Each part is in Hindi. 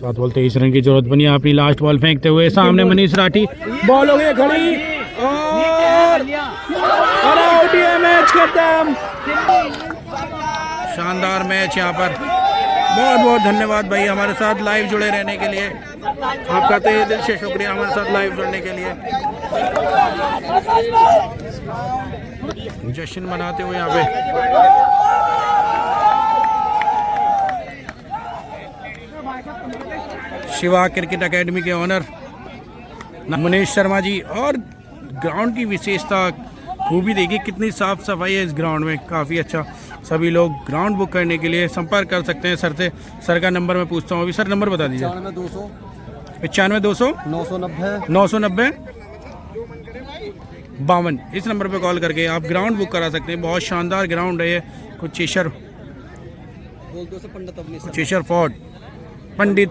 7 बॉल 23 रन की जरूरत बनी अपनी लास्ट बॉल फेंकते हुए। सामने मनीष राठी, बॉल हो गई खड़ी और आउट। ये मैच खत्म। शानदार मैच यहाँ पर। बहुत बहुत धन्यवाद भाई हमारे साथ लाइव जुड़े रहने के लिए। आपका तहे दिल से शुक्रिया हमारे साथ लाइव जुड़ने के लिए। जश्न मनाते हुए यहाँ पे शिवा क्रिकेट एकेडमी के ऑनर मनीष शर्मा जी। और ग्राउंड की विशेषता खूबी देखिए, कितनी साफ सफाई है इस ग्राउंड में, काफ़ी अच्छा। सभी लोग ग्राउंड बुक करने के लिए संपर्क कर सकते हैं सर से। सर का नंबर मैं पूछता हूँ अभी। सर नंबर बता दीजिए। 95 200 990 52। इस नंबर पे कॉल करके आप ग्राउंड बुक करा सकते हैं। बहुत शानदार ग्राउंड है ये। कुछ चेशर फोर्ट पंडित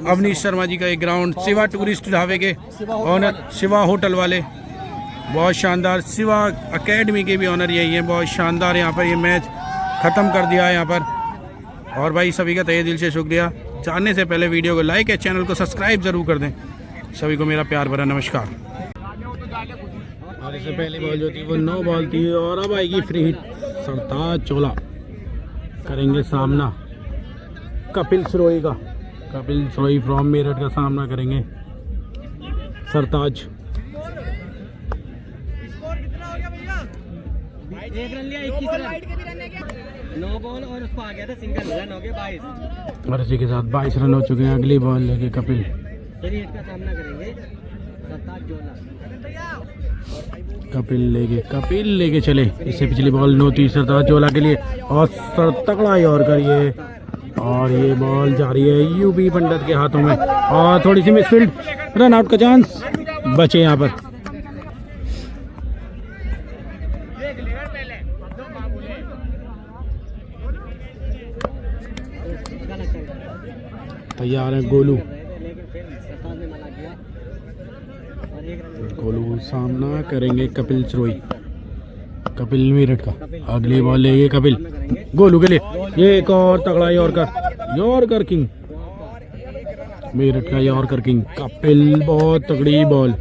अवनीश शर्मा जी का एक ग्राउंड। शिवा टूरिस्ट ढाबे के ऑनर, शिवा होटल वाले, बहुत शानदार। शिवा एकेडमी के भी ऑनर यही है। बहुत शानदार यहाँ पर ये मैच ख़त्म कर दिया है यहाँ पर। और भाई सभी का तहे दिल से शुक्रिया। जानने से पहले वीडियो को लाइक या चैनल को सब्सक्राइब ज़रूर कर दें। सभी को मेरा प्यार भरा नमस्कार। और इससे पहले बॉल जो थी वो 9 बॉल थी और अब आएगी फ्री हिट। सरताज चोला करेंगे सामना कपिल सरोई का। कपिल सरोई फ्रॉम मेरठ का सामना करेंगे सरताज। एक रन लिया, 21 रन, 9 बॉल और उसको आ गया था सिंगल, रन हो गए 22। और इसी के साथ 22 रन हो चुके हैं। अगली बॉल लेके कपिल शरीर का सामना करेंगे सरताज जोला। कपिल लेके चले। इससे पिछली बॉल नो थी सरताज जोला के लिए और सर तगड़ा ही और करिए। और ये बॉल जा रही है यूपी पंडित के हाथों में और थोड़ी सी मिसफील्ड, रन आउट का चांस बचे यहाँ पर। तैयार है गोलू। गोलू सामना करेंगे कपिल सरोई। कपिल मेरठ का। अगली बॉल लेंगे कपिल गोलू के लिए। ये एक और तगड़ा यॉर्कर किंग मेरठ का। यॉर्कर किंग कपिल, बहुत तगड़ी बॉल।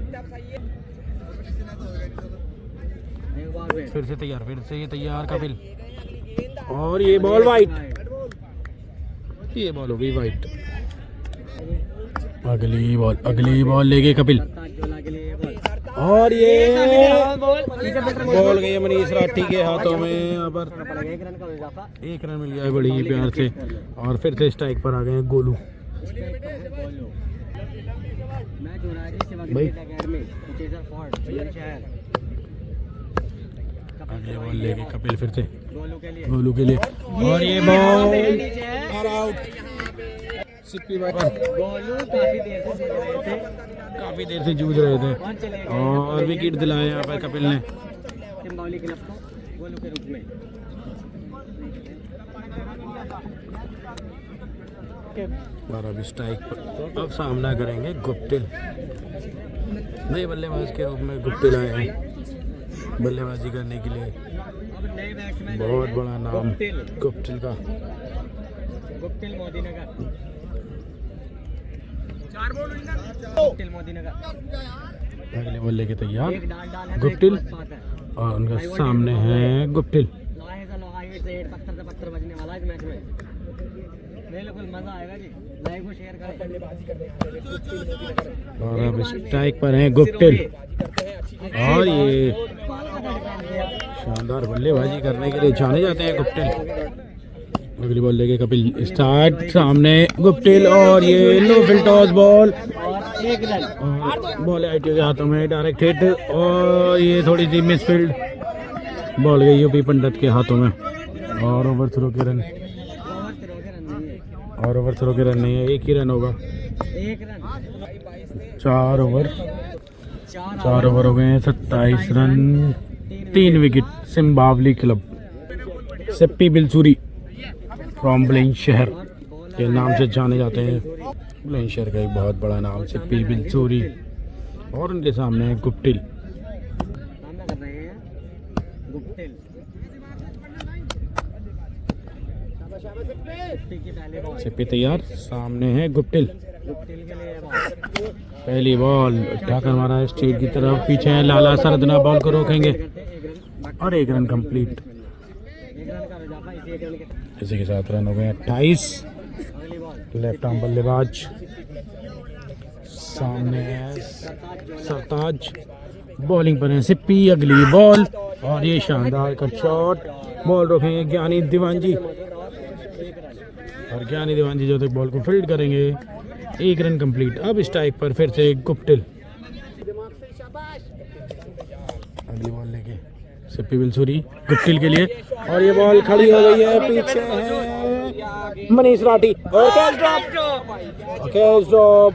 फिर से तैयार कपिल। और ये बॉल वाइट। ये बॉल हो गई वाइट। अगली बॉल लेंगे कपिल और ये बॉल गई है मनीष राठी के हाथों में। यहाँ पर 1 रन मिल गया है बड़ी प्यार से। और फिर से स्ट्राइक पर आ गए हैं गोलू भाई। अगले बॉल लेके कपिल फिर से गोलू के लिए और ये बॉल आउट। सिप्पी भाई काफी देर से जूझ रहे थे और विकेट दिलाया यहाँ पर कपिल ने। और अभी स्ट्राइक पर अब सामना करेंगे गुप्टिल। नए बल्लेबाज के रूप में गुप्टिल आए हैं बल्लेबाजी करने के लिए। बहुत बड़ा नाम गुप्टिल का। गुप्टिल मोदीनगर। अगले बॉल लेके तैयार गुप्टिल और उनका सामने है गुप्टिल। पत्थर बजने वाला इस मैच में। बिल्कुल मजा आएगा जी। लाइव को शेयर करें। और अब स्ट्राइक पर है गुप्टिल और ये शानदार बल्लेबाजी करने के लिए जाने जाते हैं गुप्टिल। अगली बॉल लेके कपिल स्टार्ट। सामने गुप्टिल और ये लो फील्ड टॉस बॉल और बॉल आईटी के हाथों में डायरेक्ट हिट और ये थोड़ी सी मिसफील्ड। बॉल गई यूपी पंडित के हाथों में और ओवर थ्रो के रन नहीं है, 1 ही रन होगा। 4 ओवर हो गए हैं। 27 run 3 wicket. Simbhawali club Seppi Bilsuri from Bulandshahr के नाम से जाने जाते हैं। बुलंदशहर का एक बहुत बड़ा नाम सेप्पी बिलसूरी। और उनके सामने है गुप्टिल। सेप्पी तैयार। सामने है गुप्टिल। गुप्टिल के लिए बॉल। पहली बॉल उठाकर मारा है स्ट्रेट की तरफ, पीछे है लाला सरदना, बॉल को रोकेंगे और 1 रन कंप्लीट। 1 रन का इजाफा इसी 1 रन के। इसी के साथ रन हो गए 28। अगली बॉल लेफ्ट आर्म बल्लेबाज सामने है सरताज, बॉलिंग पर है सिप्पी। अगली बॉल और ये शानदार कट शॉट, बॉल रोकेंगे ज्ञानी दीवानजी और ज्ञानी दीवानजी जो तक बॉल को फील्ड करेंगे। 1 रन कंप्लीट। अब स्ट्राइक पर फिर से गुप्टिल, अगली बॉल लेके सिप्पी बिलसूरी गुप्टिल के लिए और ये बॉल खड़ी हो गई है, पीछे है मनीष राठी और कैच ड्रॉप।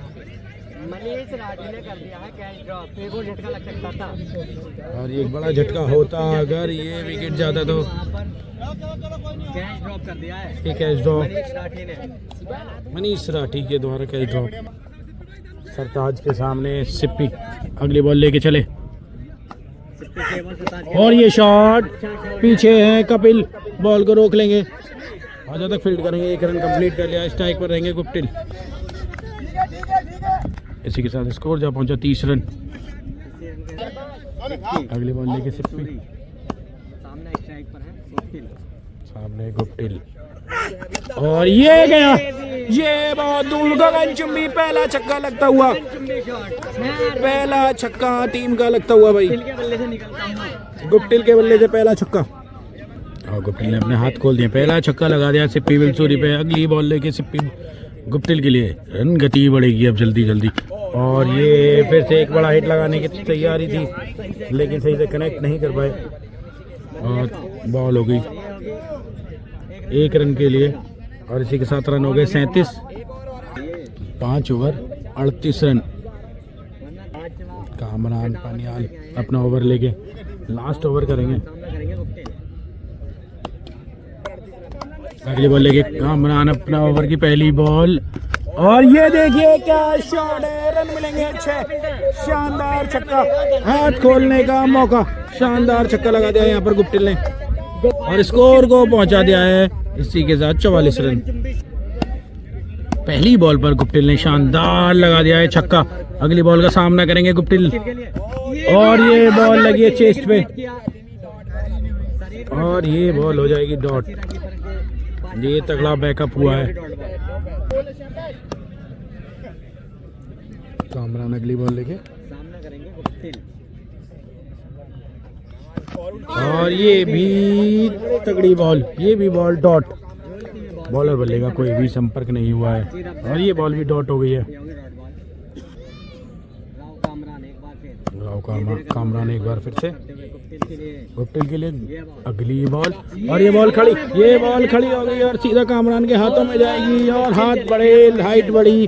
मनीष राठी ने कर दिया है कैच ड्रॉप। एक और झटका लग सकता था और ये एक बड़ा झटका होता अगर ये विकेट जाता तो। वहाँ पर कैच ड्रॉप कर दिया है ये कैच ड्रॉप मनीष राठी ने। मनीष राठी के द्वारा कैच ड्रॉप। सरताज के सामने सिप्पी, अगली बॉल लेके चले और ये शॉट, पीछे है कपिल, बॉल को रोक लेंगे और जब तक फील्ड करेंगे। 1 रन कंप्लीट कर लिया। स्ट्राइक पर रहेंगे गुप्टिल। इसी के साथ स्कोर जा पहुंचा 30 रन। अगली बॉल लेके सिप्पी, सामने स्ट्राइक पर है गुप्टिल। सामने गुप्टिल और ये गया, ये बहुत दूर गगनचुंबी पहला छक्का लगता हुआ, पहला छक्का टीम का लगता हुआ भाई। के बल्ले से निकलता हूँ। गुप्टिल के बल्ले से पहला छक्का और गुप्टिल ने अपने हाथ खोल दिए, पहला छक्का लगा दिया सिप्पी बिलसूरी पे। अगली बॉल लेके सिप्पी गुप्टिल के लिए, रन गति बढ़ेगी अब जल्दी जल्दी और ये फिर से एक बड़ा हिट लगाने की तैयारी थी लेकिन सही से कनेक्ट नहीं कर पाए और बॉल हो गई 1 रन के लिए और इसी के साथ रन हो गए 37। 5 ओवर 38 रन। कामरान पानियाल अपना ओवर लेके लास्ट ओवर करेंगे। अगली बॉल लेके कामरान अपना ओवर की पहली बॉल और ये देखिए क्या शॉट है, रन मिलेंगे अच्छे। शानदार छक्का, हाथ खोलने का मौका, शानदार छक्का लगा दिया यहाँ पर गुप्टिल ने और स्कोर को पहुंचा दिया है इसी के साथ 44 रन। पहली बॉल पर गुप्टिल ने शानदार लगा दिया है छक्का। अगली बॉल का सामना करेंगे गुप्टिल और ये बॉल लगी है चेस्ट पे और ये बॉल हो जाएगी डॉट। ये तगड़ा बैकअप हुआ है। कामरान अगली बॉल लेके सामना करेंगे गुप्टिल और ये भी तगड़ी बॉल, ये भी बॉल डॉट। बॉलर बल्ले का कोई भी संपर्क नहीं हुआ है और ये बॉल भी डॉट हो गई है। कामरान एक बार फिर से गुप्टिल के लिए अगली बॉल और ये बॉल खड़ी हो गई और सीधा कामरान के हाथों में जाएगी और हाथ बढ़े, हाइट बढ़ी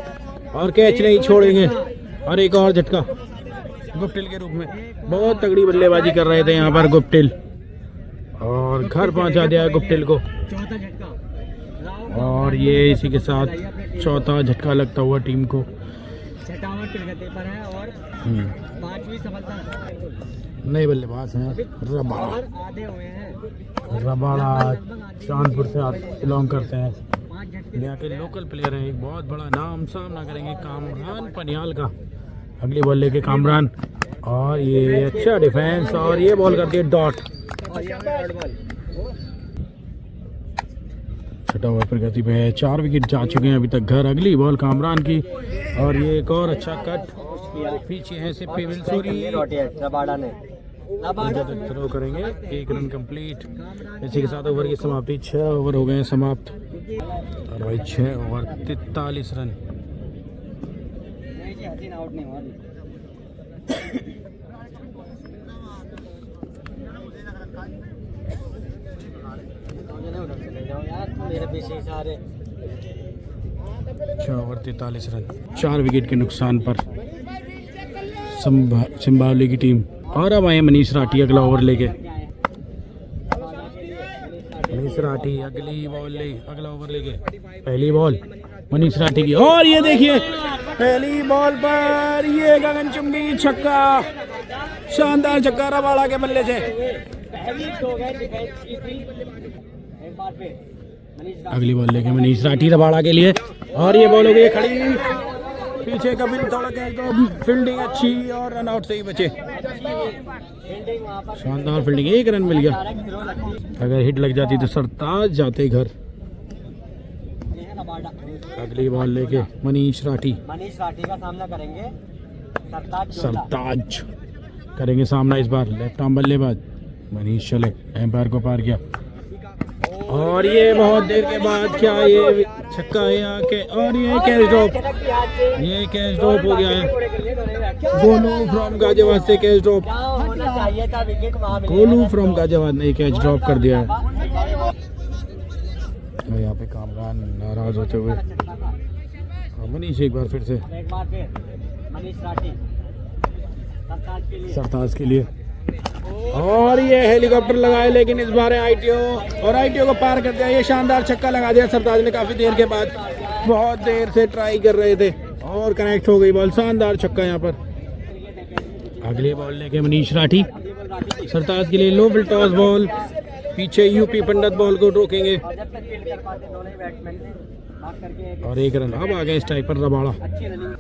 और कैच नहीं छोड़ेंगे और एक और झटका गुप्टिल के रूप में। बहुत तगड़ी बल्लेबाजी कर रहे थे यहाँ पर गुप्टिल और घर पहुंचा दिया है गुप्टिल को और ये इसी के साथ चौथा झटका लगता हुआ टीम को। 6वां गति पर है और 5वीं सफलता। नए बल्लेबाज हैं रबाड़ा, आधे हुए हैं। रबाड़ा चांदपुर से बिलोंग करते हैं, यहाँ के लोकल प्लेयर हैं। एक बहुत बड़ा नाम सामना करेंगे कामरान पनियाल का। अगली बॉल लेके कामरान और ये अच्छा डिफेंस और ये बॉल करती है डॉट। छठा ओवर प्रगति पे है, 4 विकेट जा चुके हैं अभी तक घर। अगली बॉल कामरान की और ये एक और अच्छा कट, पीछे है सिप्पी बिलसूरी थ्रो करेंगे। 1 रन कंप्लीट। इसी के साथ ओवर की समाप्ति। 6 ओवर हो गए हैं समाप्त और भाई 6 ओवर 43 रन। मेरे पीछे सारे 6 ओवर 43 रन, 4 विकेट के नुकसान पर सिम्बाब्वे की टीम। और अब आए मनीष राठी अगला ओवर लेके। मनीष राठी अगली बॉल ले, अगला ओवर लेके पहली बॉल मनीष राठी की और ये देखिए पहली बॉल पर ये गगनचुंबी छक्का, शानदार छक्का रबाड़ा के बल्ले से। अगली बॉल लेके मनीष राठी रबाड़ा के लिए और ये बॉल हो गई खड़ी पीछे कपिल थोड़ा कैच ड्रॉप, फील्डिंग अच्छी और रन आउट से ही बचे। फील्डिंग वहाँ पर शानदार फील्डिंग, 1 रन मिल गया। डायरेक्ट थ्रो लगती अगर हिट लग जाती तो सरताज जाते घर। है ना बाडा। अगली बॉल लेके मनीष राठी। मनीष राठी का सामना करेंगे सरताज जोधा। सरताज करेंगे सामना इस बार। लेफ्ट आर्म बल्लेबाज मनीष चले, एम्पायर को पार किया और ये बहुत देर के बाद क्या ये छक्का है यहाँ के, और ये कैच ड्रॉप, ये कैच ड्रॉप हो गया है। गोलू फ्रॉम गाजियाबाद से कैच ड्रॉप, क्या होना चाहिए था, विकेट वहाँ मिलेगा। गोलू फ्रॉम गाजियाबाद ने कैच ड्रॉप कर दिया है। और यहाँ पे कामरान नाराज होते हुए मनीष एक बार फिर से एक बार फिर मनीष राठी सरताज के लिए। सरताज के लिए, और ये हेलीकॉप्टर लगाए लेकिन इस बार आईटीओ, और आईटीओ को पार कर दिया। ये शानदार छक्का लगा दिया सरताज ने, काफी देर के बाद, बहुत देर से ट्राई कर रहे थे और कनेक्ट हो गई बॉल। शानदार छक्का यहाँ पर। अगली बॉल लेके मनीष राठी सरताज के लिए। लो फिल टॉस बॉल, पीछे यूपी पंडित बॉल को रोकेंगे और जब तक फील्ड कर पाते दोनों ही बैट्समैन ने भाग करके एक और 1 रन। अब आ गए स्ट्राइक पर रबाड़ा। अच्छी रनिंग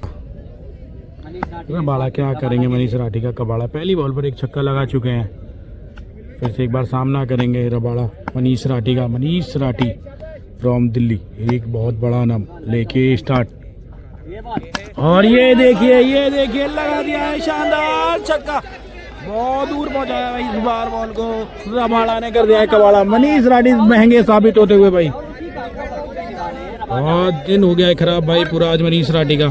मनीष राठी। रबाड़ा क्या करेंगे मनीष राठी का कबाड़ा। पहली बॉल पर एक छक्का लगा चुके हैं, फिर से एक बार सामना करेंगे रबाड़ा मनीष राठी का। मनीष राठी फ्रॉम दिल्ली, एक बहुत बड़ा नाम लेके स्टार्ट, ये बात और ये देखिए लगा दिया है शानदार छक्का। बहुत दूर पहुंचाया भाई इस बार बॉल को, रबाड़ा ने कर दिया है कबाड़ा। मनीष राठी महंगे साबित होते हुए भाई। बहुत दिन हो गया है खराब भाई पूरा आज मनीष राठी का।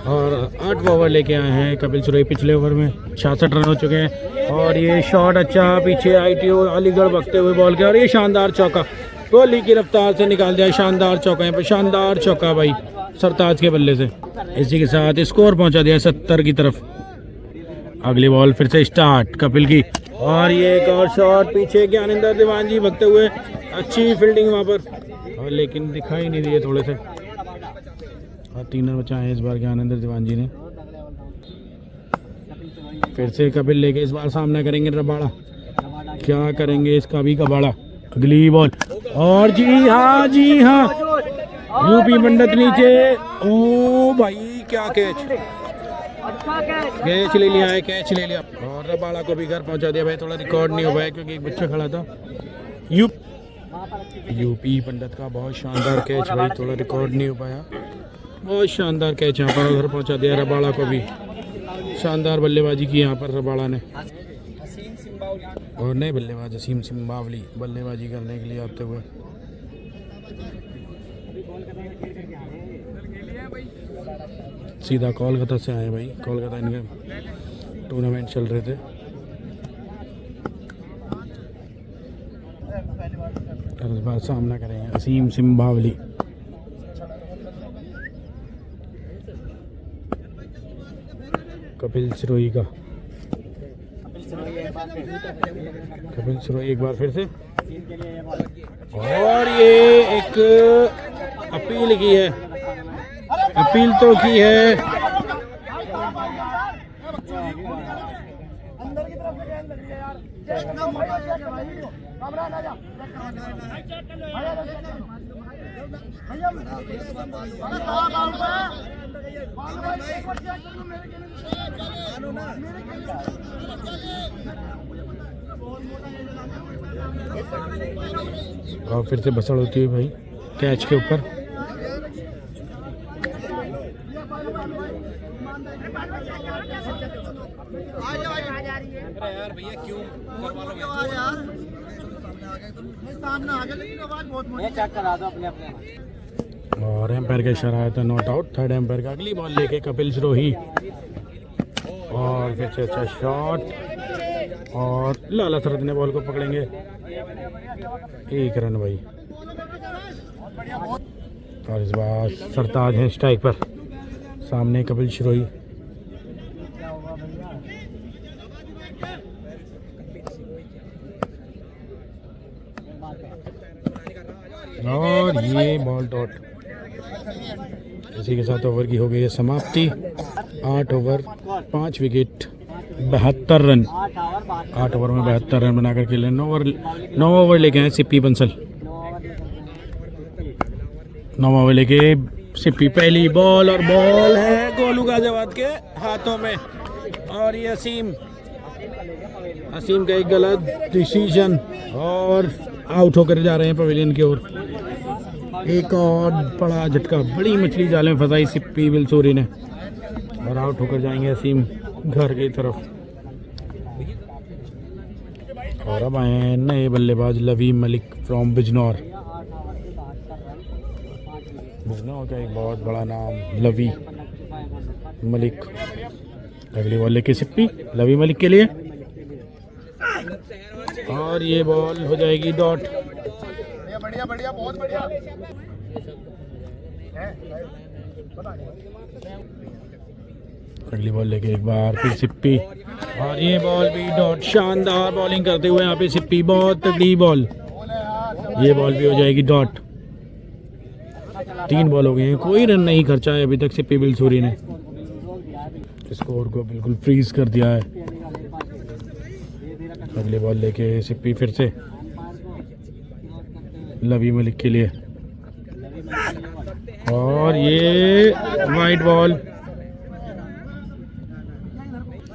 और 8 ओवर लेके आए हैं कपिल सुरई। पिछले ओवर में 66 रन हो चुके हैं, और ये शॉट अच्छा, पीछे आईटीओ अलीगढ़ भगते हुए बॉल के, और ये शानदार चौका कोहली की रफ्तार से निकाल दिया। शानदार चौका यहाँ पे, शानदार चौका भाई सरताज के बल्ले से। इसी के साथ स्कोर पहुंचा दिया 70 की तरफ। अगली बॉल फिर से स्टार्ट कपिल की, और ये एक और शॉट, पीछे ज्ञानेंद्र दीवान जी भगते हुए, अच्छी फील्डिंग वहाँ पर, और लेकिन दिखाई नहीं दिए थोड़े से। और 3 रन बचाए हैं इस बार ज्ञानेंद्र दीवान जी ने। फिर से कपिल लेके इस बार सामना करेंगे रबाड़ा। क्या करेंगे इसका भी कबाड़ा। अगली बॉल, और जी हाँ यूपी पंडित नीचे। ओ भाई क्या कैच, कैच ले लिया है, कैच ले लिया, और रबाड़ा को भी घर पहुंचा दिया भाई। थोड़ा रिकॉर्ड नहीं हो पाया क्योंकि एक बच्चा खड़ा था। यूपी पंडित का बहुत शानदार कैच भाई, थोड़ा रिकॉर्ड नहीं हो पाया। बहुत शानदार कैच यहाँ पर उधर पहुंचा दिया रबाड़ा को भी। शानदार बल्लेबाजी की यहाँ पर रबाड़ा ने, और नए बल्लेबाज असीम सिंबावली बल्लेबाजी करने के लिए आते हुए। सीधा कोलकाता से आए भाई, कोलकाता इनके टूर्नामेंट चल रहे थे। और इस बार सामना करेंगे असीम सिंबावली। कपिल सिरोही का, कपिल सिरोही एक बार फिर से, और ये एक अपील की है, अपील तो की है। और फिर से बसड़ होती है भाई कैच के ऊपर। यार भैया क्यों करवा लो ये चेक करा दो अपने अपने। और एम्पायर का इशारा आया था नॉट आउट। थर्ड एम्पायर का। अगली बॉल लेके कपिल सिरोही, और फिर से अच्छा शॉट, और लाला सरद ने बॉल को पकड़ेंगे। 1 रन भाई, और इस बार सरताज है स्ट्राइक पर। सामने कपिल सिरोही, और ये बॉल डॉट। इसी के साथ ओवर की हो गई है समाप्ति। 8 ओवर 5 विकेट 72 रन। 8 ओवर में 72 रन बनाकर खेले। 9 ओवर लेके आए सिप्पी बंसल। 9 ओवर लेके सिप्पी पहली बॉल और बॉल है गोलू गाजियाबाद के हाथों में। और ये असीम का एक गलत डिसीजन और आउट होकर जा रहे हैं पवेलियन की ओर। एक और बड़ा झटका, बड़ी मछली जाल में फंसाई सिप्पी बिलसूरी ने और आउट होकर जाएंगे असीम घर की तरफ। और अब आए हैं नए बल्लेबाज लवी मलिक फ्रॉम बिजनौर। बिजनौर का एक बहुत बड़ा नाम लवी मलिक। अगली बॉल लेके सिप्पी लवी मलिक के लिए और ये बॉल हो जाएगी डॉट। बढ़िया बढ़िया बहुत बढ़िया। अगली बॉल लेके एक बार फिर सिप्पी और ये बॉल भी डॉट। शानदार बॉलिंग करते हुए यहाँ पे सिप्पी, बहुत तगड़ी बॉल। ये बॉल भी हो जाएगी डॉट। 3 बॉल हो गए हैं, कोई रन नहीं खर्चा है अभी तक सिप्पी बिलसूरी ने। स्कोर को बिल्कुल फ्रीज कर दिया है। अगली बॉल लेके सिप्पी फिर से लवी मलिक के लिए और ये वाइड बॉल।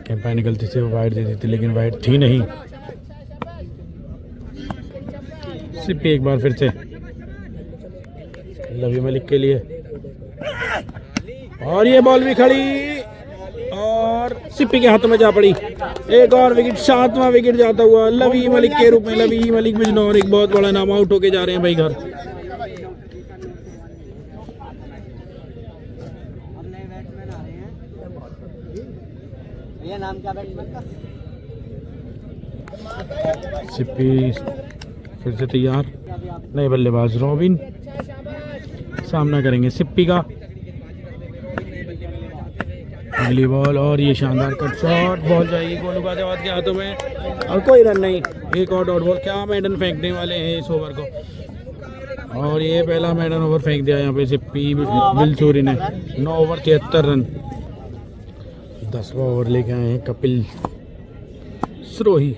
कैंपाई ने गलती से वाइड दे दी थी लेकिन वाइड थी नहीं। सिप्पी एक बार फिर से लवी मलिक के लिए और ये बॉल भी खड़ी और सिप्पी के हाथों में जा पड़ी। एक और विकेट, 7वां विकेट जाता हुआ लवी मलिक के रूप में। लवी मलिक बिजनौर एक बहुत बड़ा नाम, आउट होके जा रहे हैं भाई घर। ये नाम क्या बैट्समैन का? सिप्पी फिर से तैयार। नए बल्लेबाज रॉबिन सामना करेंगे सिप्पी का। अगली बॉल और ये शानदार कट शॉट, बॉल जाएगी गोलू गाजियाबाद के हाथों में और कोई रन नहीं। एक और डॉट बॉल। क्या मैडन फेंकने वाले हैं इस ओवर को और ये पहला मैडन ओवर फेंक दिया यहाँ पे सिप्पी बिलसूरी ने। 9 ओवर 73 रन। 10वां ओवर लेके आए हैं कपिल सरोही।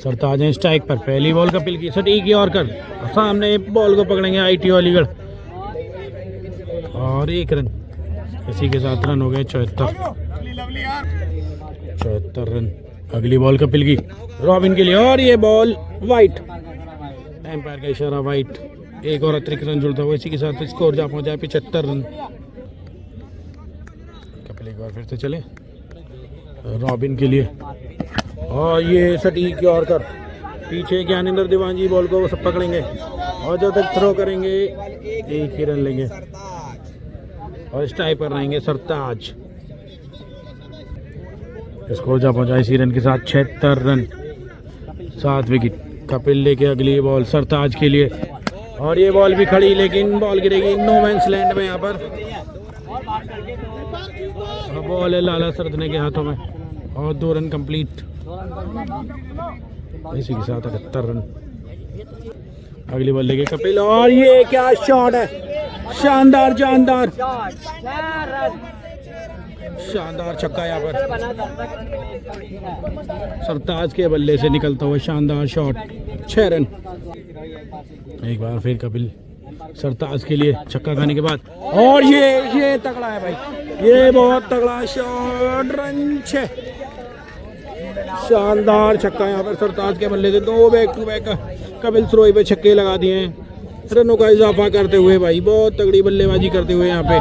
सरताज हैं स्ट्राइक पर। पहली बॉल कपिल की सटीक की और कर सामने बॉल को पकड़ेंगे ITO अलीगढ़ और 1 रन। इसी के साथ रन हो गए 74 रन। अगली बॉल कपिल की रॉबिन के लिए और ये बॉल वाइट। एम्पायर का इशारा वाइट। एक और अतिरिक्त रन जुड़ता हुआ, इसी के साथ स्कोर जा पहुंचा 75 रन। कपिल एक बार फिर से चले रॉबिन के लिए और ये सटीक और कर पीछे ज्ञानेंद्र दीवानजी बॉल को सब पकड़ेंगे और जब तक थ्रो करेंगे 1 ही रन लेंगे और स्ट्राइक पर रहेंगे सरताज। स्कोर जा पहुंचा इसी रन के साथ 76 रन। 7 विकेट। कपिल लेके अगली बॉल सरताज के लिए और ये बॉल भी खड़ी लेकिन बॉल गिरेगी नो मैंस लैंड में। यहाँ पर बॉल है लाला सरदने के हाथों में और 2 रन कंप्लीट। इसी के साथ 78 रन। अगली बॉल लेके कपिल और ये क्या शॉट है, शानदार शानदार शानदार छक्का यहाँ पर सरताज के बल्ले से निकलता हुआ शानदार शॉट। 6 रन। एक बार फिर कपिल सरताज के लिए छक्का खाने के बाद और ये तगड़ा है भाई, ये बहुत तगड़ा शॉट। रन 6। शानदार छक्का यहाँ पर सरताज के बल्ले से। 2 back to back Kapil Sarohi पे छक्के लगा दिए हैं, रनों का इजाफा करते हुए भाई, बहुत तगड़ी बल्लेबाजी करते हुए यहाँ पे।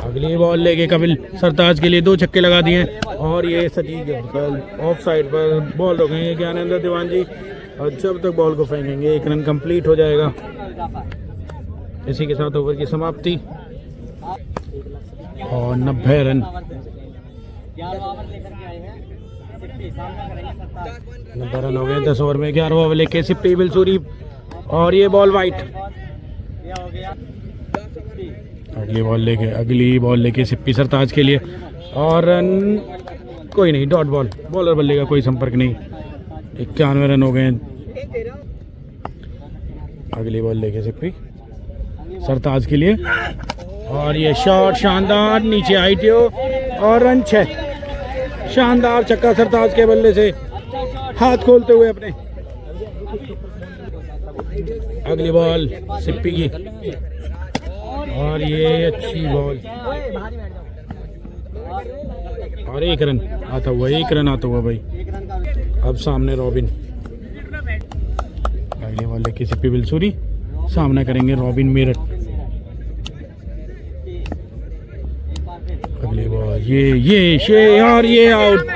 अगली बॉल लेके कपिल सरताज के लिए 2 छक्के लगा दिए और ये सटीक ऑफ साइड पर बॉल रोकेंगे ज्ञानेंद्र दीवानजी और जब तक बॉल को फेंकेंगे 1 रन कंप्लीट हो जाएगा। इसी के साथ ओवर की समाप्ति और 90 रन। 90 रन हो गए 10 ओवर में। 11वां ओवर लेके सिप्पी बिलसूरी और ये बॉल वाइट। अगली बॉल लेके सिप्पी सरताज के लिए और रन कोई नहीं, डॉट बॉल। बॉलर बल्ले का कोई संपर्क नहीं। 91 रन हो गए। अगली बॉल लेके सिप्पी सरताज के लिए और ये शॉट शानदार नीचे ITO और रन 6। शानदार छक्का सरताज के बल्ले से, हाथ खोलते हुए अपने। अगली बॉल सिप्पी की और ये अच्छी बॉल ओए बाहर ही बैठ जाओ। और एक रन आता हुआ, एक रन आता हुआ भाई। एक रन का अब सामने रॉबिन, अगली बॉल लेके सिप्पी बिलसूरी, सामना करेंगे रॉबिन मेरठ। अगली बॉल ये और ये आउट,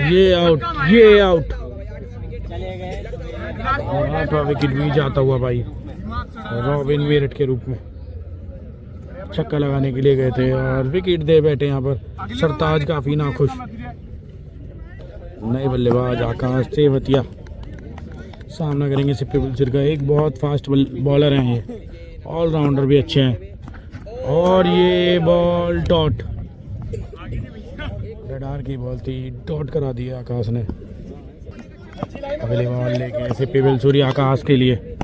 ये आउट, ये आउट। चले गए। 8वां विकेट भी जाता हुआ भाई। रॉबिन मेरठ के रूप में छक्का लगाने के लिए गए थे और विकेट दे बैठे यहाँ पर सरताज, काफी नाखुश। नए बल्लेबाज आकाश तेवतिया सामना करेंगे सिप्पी बिलसूरी का। एक बहुत फास्ट बॉलर हैं ये, ऑलराउंडर भी अच्छे हैं। और ये बॉल डॉट, रडार की बॉल थी, डॉट करा दिया आकाश ने। अगली बॉल लेके सिप्पी बिलसूरी आकाश के लिए,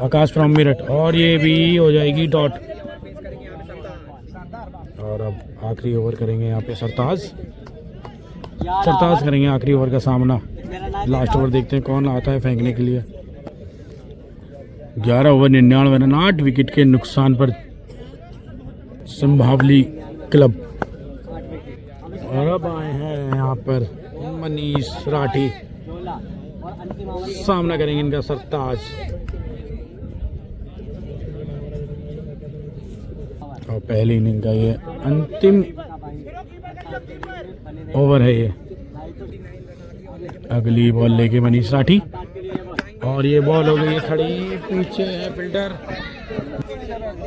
आकाश फ्रॉम मेरठ, और ये भी हो जाएगी डॉट। और अब आखिरी ओवर करेंगे यहाँ पे सरताज करेंगे आखिरी ओवर का सामना। लास्ट ओवर देखते हैं कौन आता है फेंकने के लिए। 11 ओवर 99 रन, 8 विकेट के नुकसान पर संभावली क्लब। और अब आए हैं यहाँ पर मनीष राठी, सामना करेंगे इनका सरताज। और पहली इनिंग का ये अंतिम ओवर है ये। अगली बॉल लेके मनीष राठी, और ये बॉल हो गई है खड़ी, पीछे है फील्डर,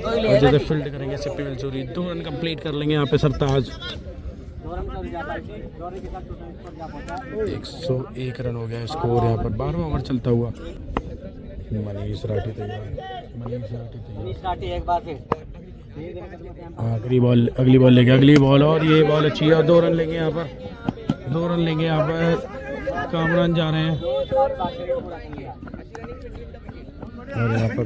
और जैसे फील्ड करेंगे सिप्पी बिलसूरी। 2 रन कंप्लीट कर लेंगे यहाँ पे सरताज। 101 रन हो गया स्कोर यहाँ पर। 12वां ओवर चलता हुआ। मनीष राठी तैयार। एक बार फिर आखिरी बॉल, अगली बॉल लेके अगली बॉल, और ये बॉल अच्छी है और 2 रन लेंगे यहाँ पर। 2 रन लेंगे यहाँ पर, कामरान जा रहे हैं और यहाँ पर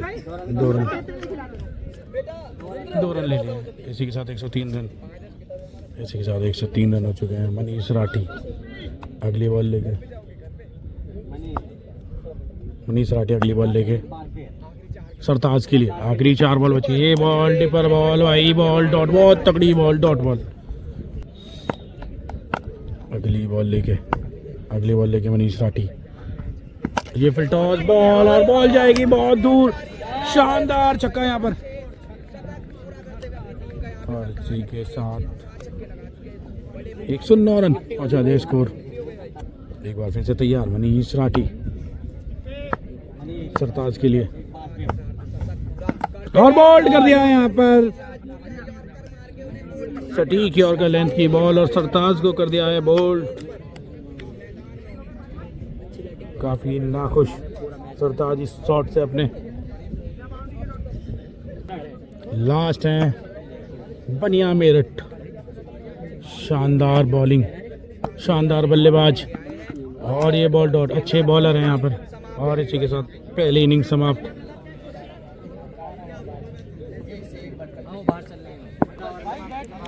2 रन ले लिए। इसी के साथ 103 रन, इसी के साथ 103 रन हो चुके हैं। मनीष राठी अगली बॉल लेके, मनीष राठी अगली बॉल लेके सरताज के लिए। आखिरी 4 बॉल बची। ये बॉल टिपर बॉल भाई, बॉल डॉट, बहुत तगड़ी बॉल, डॉट बॉल। अगली बॉल लेके मनीष राठी, ये फिर टॉस बॉल, और बॉल जाएगी बहुत दूर, शानदार छक्का यहाँ पर। और इसी के साथ 109 रन पहुंचा दे स्कोर। एक बार फिर से तैयार मनीष राठी सरताज के लिए, और बॉल्ड कर दिया है यहाँ पर। सटीक की और का लेंथ की बॉल, और सरताज को कर दिया है बोल्ड। काफी नाखुश सरताज इस शॉट से अपने। लास्ट है बनिया मेरठ, शानदार बॉलिंग, शानदार बल्लेबाज, और ये बॉल डॉट, अच्छे बॉलर हैं यहाँ पर। और इसी के साथ पहली इनिंग समाप्त।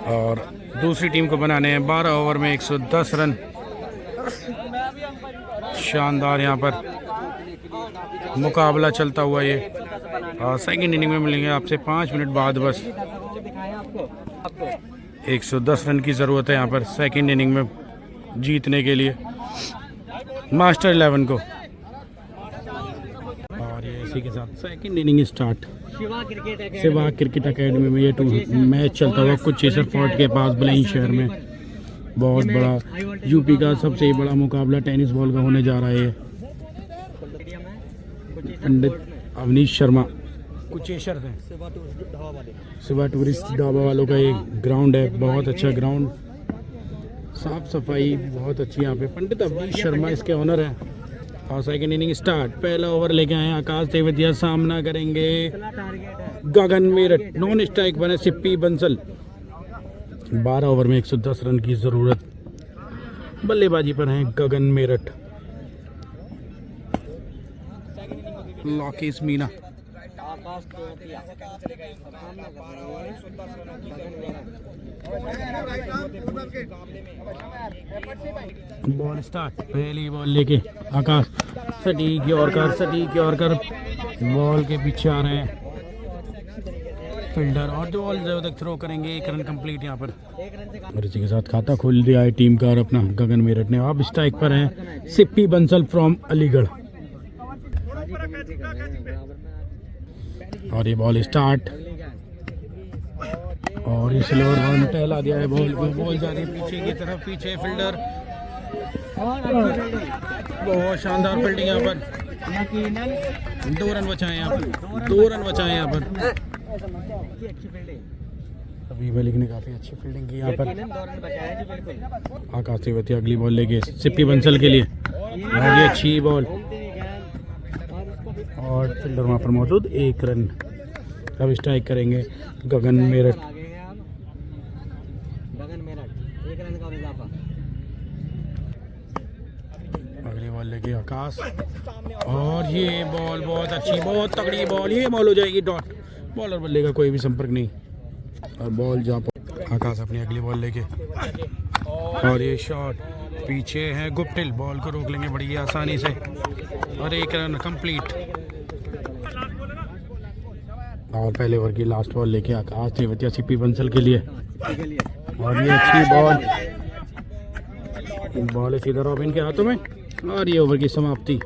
और दूसरी टीम को बनाने हैं 12 ओवर में 110 रन। शानदार यहाँ पर मुकाबला चलता हुआ ये। और सेकंड इनिंग में मिलेंगे आपसे 5 मिनट बाद बस। 110 रन की ज़रूरत है यहाँ पर सेकंड इनिंग में जीतने के लिए मास्टर 11 को। और ये इसी के साथ second inning start. Shiva cricket academy में ये मैच चलता हुआ कुचेसर फोर्ट के पास बुलंदशहर में। बहुत बड़ा यूपी का सबसे बड़ा मुकाबला टेनिस बॉल का होने जा रहा है। पंडित अवनीश शर्मा कुचेसर से, शिवा टूरिस्ट ढाबा वालों का एक ग्राउंड है, बहुत अच्छा ग्राउंड, साफ सफाई बहुत अच्छी यहाँ पे। पंडित अवनीश शर्मा इसके ऑनर हैं। और सेकंड इनिंग स्टार्ट। पहला ओवर लेके आए आकाश तेवतिया, सामना करेंगे गगन मेरठ। नॉन स्ट्राइक बने सिप्पी बंसल। 12 ओवर में 110 रन की जरूरत। बल्लेबाजी पर हैं गगन मेरठ। Lokesh Meena, ball start. पहली बॉल लेके आकाश, सटीक और कर बॉल के पीछे आ रहे हैं फील्डर और जो बॉल जब तक थ्रो करेंगे 1 रन कंप्लीट यहाँ पर। और इसी के साथ खाता खोल दिया है टीम का और अपना गगन मेरठ ने। अब स्ट्राइक पर हैं सिप्पी बंसल फ्रॉम अलीगढ़। और ये बॉल स्टार्ट और इस स्लोअर बॉल में टहला दिया है बॉल को। बॉल जा रही है पीछे की तरफ, पीछे फील्डर। बहुत शानदार फील्डिंग यहाँ पर। 2 रन बचाए यहाँ पर, 2 रन बचाए यहाँ पर। अभी मलिक ने काफी अच्छी फील्डिंग की यहाँ पर। आकाश तिवारी अगली बॉल लेके सिप्पी बंसल के लिए और ये अच्छी बॉल और फील्डर वहाँ पर मौजूद। 1 रन। अब स्ट्राइक करेंगे गगन मेरठ। अगली बॉल लेके आकाश और ये बॉल बहुत अच्छी, बहुत तगड़ी बॉल। ये बॉल हो जाएगी डॉट। बॉलर बल्ले का कोई भी संपर्क नहीं और बॉल जहाँ पर आकाश अपनी अगली बॉल लेके और ये शॉट पीछे है गुप्टिल। बॉल को रोक लेंगे बड़ी आसानी से और 1 रन कंप्लीट। और पहले ओवर की लास्ट बॉल लेके आकाश तिवारी सिप्पी बंसल के लिए और ये अच्छी बॉल है सीधा रॉबिन के हाथों में और ये ओवर की समाप्ति।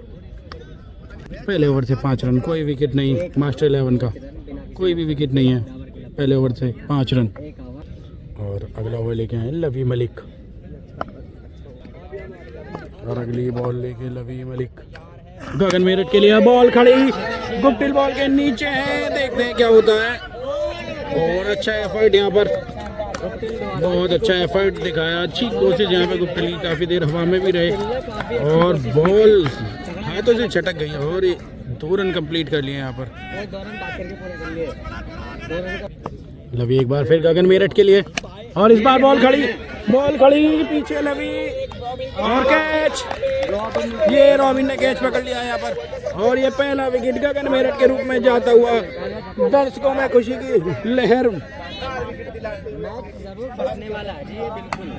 पहले ओवर से 5 रन, कोई विकेट नहीं। मास्टर 11 का कोई भी विकेट नहीं है। पहले ओवर से 5 रन। और अगला ओवर लेके आए लवी मलिक और अगली बॉल लेके लवी मलिक गगन मेरठ के लिए। बॉल खड़ी, गुप्टिल बॉल के नीचे है, देखते हैं क्या होता है। और अच्छा एफर्ट यहाँ पर, बहुत अच्छा एफर्ट दिखाया, अच्छी कोशिश यहाँ पे गुप्टिल की। काफ़ी देर हवा में भी रहे और बॉल हाथों से छटक गई और 2 रन कंप्लीट कर लिए यहाँ पर। लवी एक बार फिर गगन मेरठ के लिए और इस बार बॉल खड़ी, पीछे लवी और कैच। ये रॉबिन ने कैच पकड़ लिया यहाँ पर और ये पहला विकेट गगन मेरठ के रूप में जाता हुआ। दर्शकों में खुशी की लहर।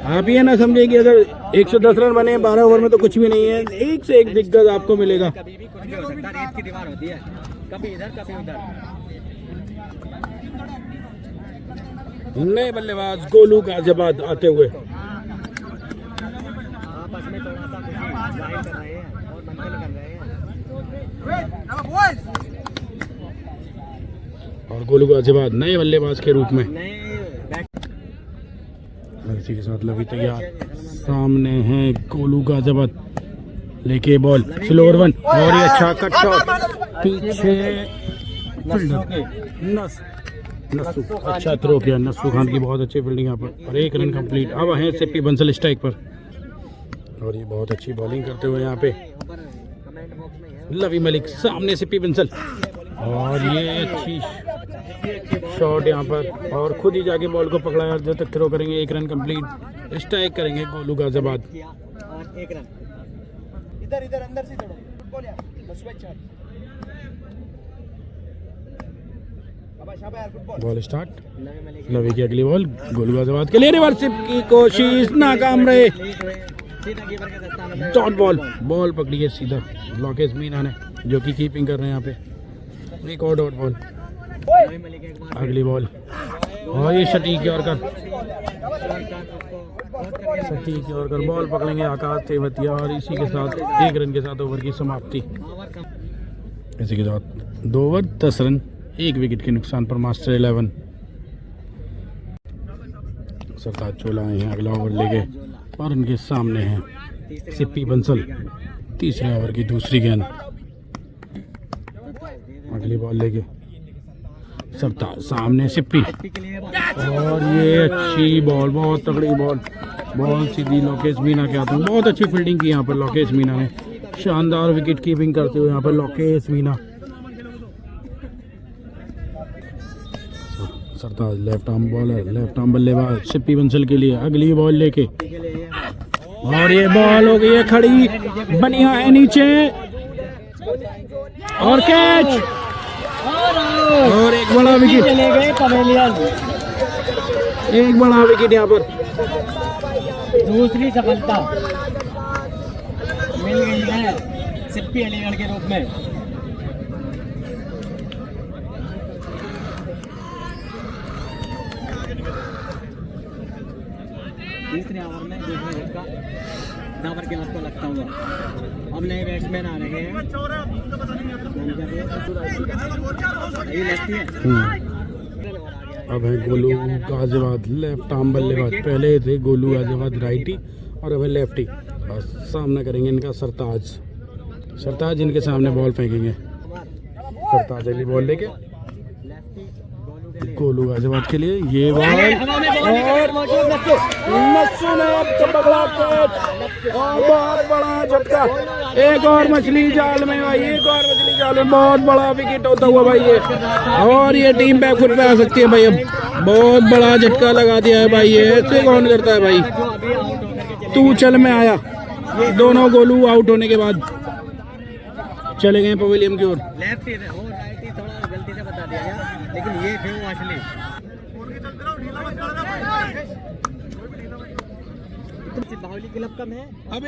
आप ये ना समझे कि अगर 110 रन बने 12 ओवर में तो कुछ भी नहीं है। एक से एक दिग्गज आपको मिलेगा। नए बल्लेबाज गोलू गाजियाबाद आते हुए और गोलू गाजियाबाद नए बल्लेबाज के रूप में। इसी के साथ लवी तैयार, सामने है गोलू गाजियाबाद लेके बॉल स्लोअर 1 और ये अच्छा कट शॉट पीछे नस्सू अच्छा थ्रो किया। नस्सू खान की बहुत अच्छी फील्डिंग यहाँ पर और 1 रन कंप्लीट। अब है सिप्पी बंसल स्ट्राइक पर और ये बहुत अच्छी बॉलिंग करते हुए यहाँ पे लवी मलिक। सामने सिप्पी बंसल और ये अच्छी शॉट यहाँ पर और खुद ही जाके बॉल को पकड़ा और जब तक थ्रो करेंगे 1 रन कंप्लीट। स्ट्राइक करेंगे गोलू गाजियाबाद। इधर अंदर से थोड़ा बॉल स्टार्ट। लवी की अगली बॉल गोलू गाजियाबाद के लिए। रिवर्सिप की कोशिश नाकाम रहे। डॉट बॉल पकड़ी है सीधा लॉकेश मीना ने जो कि कीपिंग कर रहे हैं यहाँ पे। एक और डॉट बॉल। अगली बॉल और ये सटीक की ओर कर बॉल पकड़ेंगे आकाश तेवतिया और इसी के साथ 1 रन के साथ ओवर की समाप्ति। इसी के साथ 2 ओवर 10 रन 1 विकेट के नुकसान पर मास्टर 11 सरताज चोला आए हैं अगला ओवर लेके और उनके सामने हैं सिप्पी बंसल। तीसरे ओवर की दूसरी गेंद। अगली बॉल लेके सरताज, सामने सिप्पी और ये अच्छी बॉल, बहुत तगड़ी बॉल सीधी लोकेश मीना के हाथों। बहुत अच्छी फील्डिंग की यहाँ पर लोकेश मीना ने। शानदार विकेट कीपिंग करते हुए यहाँ पर Lokesh Meena. Sartaj left arm bowler, left arm बल्लेबाज सिप्पी बंसल के लिए। अगली बॉल लेके और ये बॉल हो गई है खड़ी, बनिया है नीचे और कैच और एक बड़ा विकेट। एक बड़ा विकेट यहाँ पर। दूसरी सफलता मिल गई है सिप्पी अलीगढ़ के रूप में। तीसरे ओवर में दूसरे झटका डाबर के लत को लगता हुआ। अब नए बैट्समैन आ रहे हैं। ये लेफ्टी है। अब है गोलू गाजियाबाद लेफ्ट आर्म बल्लेबाज। पहले थे गोलू गाजियाबाद राइटी और अब है लेफ्टी। और सामना करेंगे इनका सरताज। सरताज इनके सामने बॉल फेंकेंगे। सरताज अगली बॉल लेके गोलू गाजियाबाद के लिए ये बॉल और नस्सू ने अब तो पकड़ा कैच और बहुत बड़ा झटका। एक और मछली जाल में भाई, एक और मछली जाल में। बहुत बड़ा विकेट होता हुआ भाई ये। और ये टीम बैकफुट पे आ सकती है भाई। अब बहुत बड़ा झटका लगा दिया है भाई। ये ऐसे कौन करता है भाई। तू चल में आया। दोनों गोलू आउट होने के बाद चले गए पवेलियन की ओर। लेफ्टी थे और राइटी थोड़ा गलती से बता दिया गया, लेकिन ये थे वो असली। बाहुली क्लब कम है। अब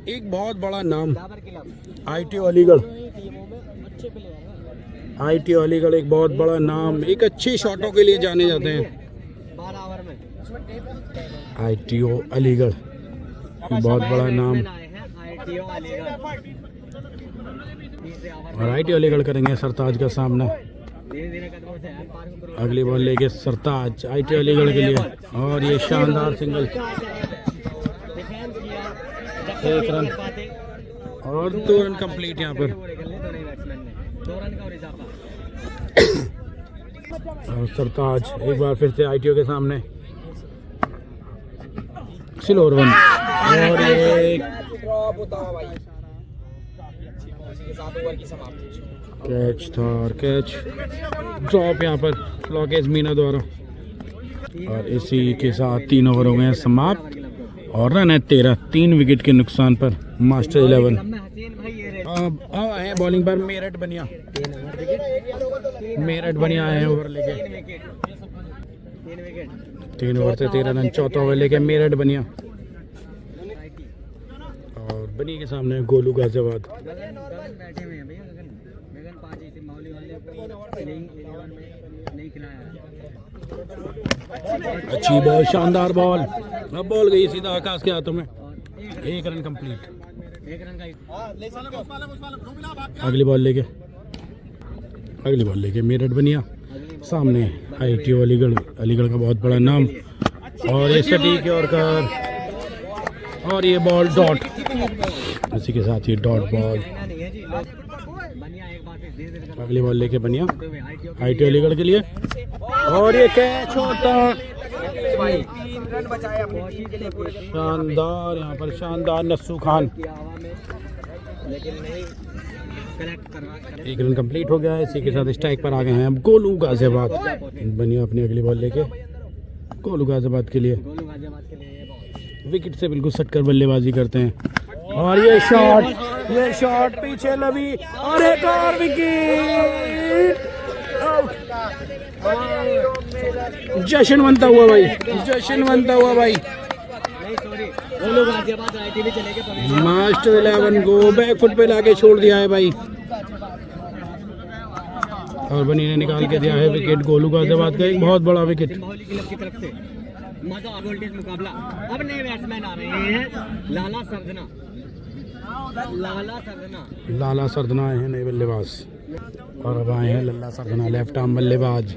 एक बहुत बड़ा नाम डाबर क्लब ITO अलीगढ़। टीमों में अच्छे प्लेयर हैं। ITO अलीगढ़ एक बहुत बड़ा नाम, एक अच्छे शॉटों के लिए जाने जाते हैं। 12 ओवर में ITO अलीगढ़ बहुत बड़ा नाम। आए हैं ITO अलीगढ़। तीसरे ओवर और ITO अलीगढ़ करेंगे सरताज का सामना। धीरे धीरे कदमों से एम्पायर को क्रॉस अगली बॉल लेके सरताज ITO अलीगढ़ के लिए। और ये शानदार सिंगल। डिफेंस किया। एक रन और 2 रन कंप्लीट यहाँ पर। 2 रन का और इजाफा। और सरताज एक बार फिर से ITO के सामने। स्लोअर वन और एक कैच था और कैच ड्रॉप यहाँ पर लॉकेज मीना द्वारा। और इसी के साथ 3 ओवर हो गए हैं समाप्त और रन है 13। 3 विकेट के नुकसान पर मास्टर 11। अब आए बॉलिंग पर मेरठ बनिया। मेरठ बनिया आए हैं ओवर लेके। 3 ओवर से 13 रन। चौथा ओवर लेके मेरठ बनिया और बनी के सामने गोलू गाजियाबाद। बैठे हुए हैं भैया। गगन पाजी से माउली वाले को नहीं खिलाया। अच्छी बॉल, शानदार बॉल। अब बॉल गई सीधा आकाश के हाथों में। 1 रन कंप्लीट। 1 रन का अगली बॉल लेके मेरठ बनिया सामने ITO अलीगढ़। अलीगढ़ का बहुत बड़ा नाम। और ये सटीक और कर और ये बॉल डॉट। इसी के साथ ये डॉट बॉल। अगली बॉल लेके बनिया ITO अलीगढ़ के लिए और ये कैच होता। शानदार यहाँ पर शानदार नस्सू खान। लेकिन नहीं कनेक्ट करवा। 1 रन कंप्लीट हो गया है। इसी के साथ स्ट्राइक पर आ गए हैं अब गोलू गाजियाबाद। बनिया अपनी अगली बॉल लेके गोलू गाजियाबाद के लिए। गोलू गाजियाबाद के लिए ये बॉल। विकेट से बिल्कुल सटकर बल्लेबाजी करते हैं। और ये शॉट पीछे लवी और एक और विकेट। जश्न बनता हुआ भाई। नहीं सॉरी, गोलू गाजियाबाद राइटी भी चले गए। मास्टर 11 को बैकफुट पे लाके छोड़ दिया है भाई। और बनी ने निकाल के दिया है विकेट। गोलू गाजियाबाद का एक बहुत बड़ा विकेट। बाहुली क्लब की तरफ से मजा वोल्टेज मुकाबला। अब नए बैट्समैन आ रहे हैं। लाला सरदना आए हैं नए बल्लेबाज। और अब आए हैं लल्ला सरदना लेफ्ट आर्म बल्लेबाज।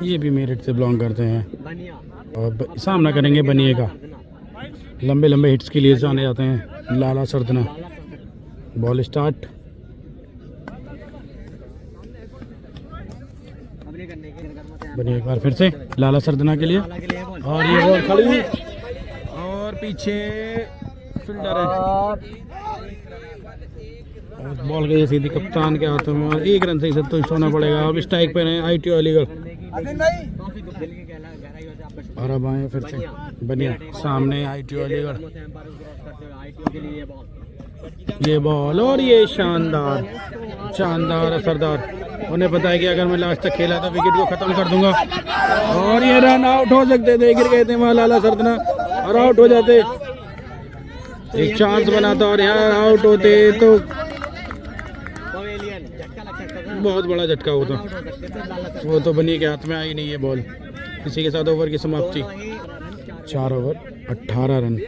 ये भी मेरठ से बिलोंग करते हैं। बनिया और सामना करेंगे बनिए का। लंबे हिट्स के लिए जाने जाते हैं लाला सरदना। Ball start. बनिए एक बार फिर से लाला सरदना के लिए। और ये बॉल खड़ी और पीछे फील्डर है। और बॉल गई सीधी कप्तान के हाथों में। और 1 रन से ही संतुष्ट होना पड़ेगा। अब स्ट्राइक पे हैं ITO अलीगढ़। और अब आए फिर से बनिया सामने ITO अलीगढ़। ये बॉल और ये शानदार असरदार। उन्हें पता है कि अगर मैं लास्ट तक खेला तो विकेट को खत्म कर दूंगा। और ये रन आउट हो सकते थे। गिर गए थे वहाँ लाला सरदना और आउट हो जाते। एक चांस बना था और यहाँ आउट होते तो बहुत बड़ा झटका होता। वो तो बनिए के हाथ में आई नहीं ये बॉल। इसी के साथ ओवर की समाप्ति। 4 ओवर 18 रन।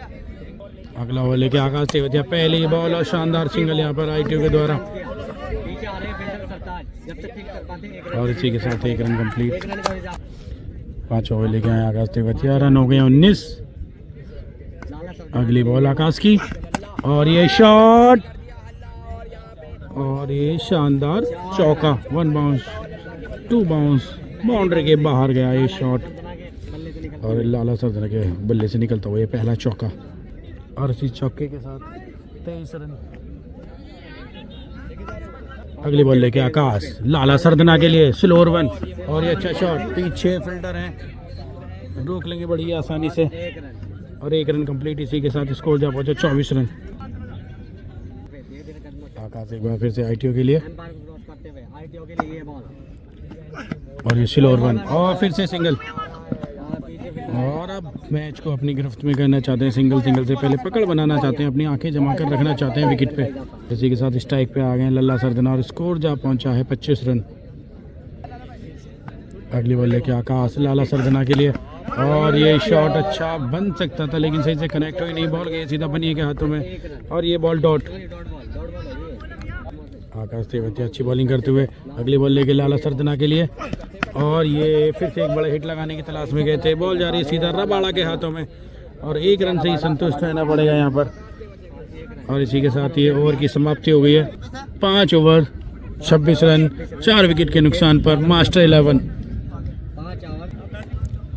अगला ओवर लेके आकाश तेवतिया, पहली बॉल और शानदार सिंगल यहाँ पर आईटीओ के द्वारा, पीछे आ रहे हैं फील्डर सरताज, जब तक ठीक कर पाते एक और इसी के साथ 1 रन कंप्लीट। रन का हिसाब। 5 ओवर लेके आए आकाश तेवतिया, रन हो गए 19। लाला सर अगली बॉल आकाश की, और ये शॉट, और ये शानदार चौका, 1 बाउंस 2 बाउंस, बाउंड्री के बाहर गया ये शॉट, बना के बल्ले से निकल। और लाला सरदना के बल्ले से निकलता हुआ ये पहला चौका, और इसी चौके के साथ 23 रन। अगली बॉल लेके आकाश, लाला सरदना के लिए स्लोअर 1, और ये अच्छा शॉट, पीछे फील्डर हैं, रोक लेंगे बड़ी आसानी से, एक रन। और 1 रन कंप्लीट। इसी के साथ स्कोर जा पहुंचा 24 रन। धीरे-धीरे कदमों आकाश एक बार फिर से आईटीओ के लिए, एम्पायर को क्रॉस करते हुए आईटीओ के लिए ये बॉल, और ये स्लोअर 1, और फिर से सिंगल, और पीछे भी और अब मैच को अपनी गिरफ्त में करना चाहते हैं। सिंगल से पहले पकड़ बनाना चाहते हैं, अपनी आंखें जमा कर रखना चाहते हैं विकेट पे। इसी के साथ स्ट्राइक पे आ गए हैं लल्ला सरदना, और स्कोर जा पहुंचा है 25 रन। अगली बॉल लेके आकाश, लाला सरदना के लिए, और ये शॉट अच्छा बन सकता था लेकिन सही से कनेक्ट हुई नहीं, बॉल गई सीधा बनिए के हाथों में, और ये बॉल डॉट। डॉट बॉल है ये। आकाश तेवतिया अच्छी बॉलिंग करते हुए अगली बॉल लेके लाला सरदना के लिए, और ये फिर से एक बड़ा हिट लगाने की तलाश में गए थे, बॉल जा रही है सीधा रबाड़ा के हाथों में, और 1 रन से ही संतुष्ट रहना पड़ेगा यहाँ पर। और इसी के साथ ये ओवर की समाप्ति हो गई है। 5 ओवर 26 रन 4 विकेट के नुकसान पर मास्टर 11। 5 ओवर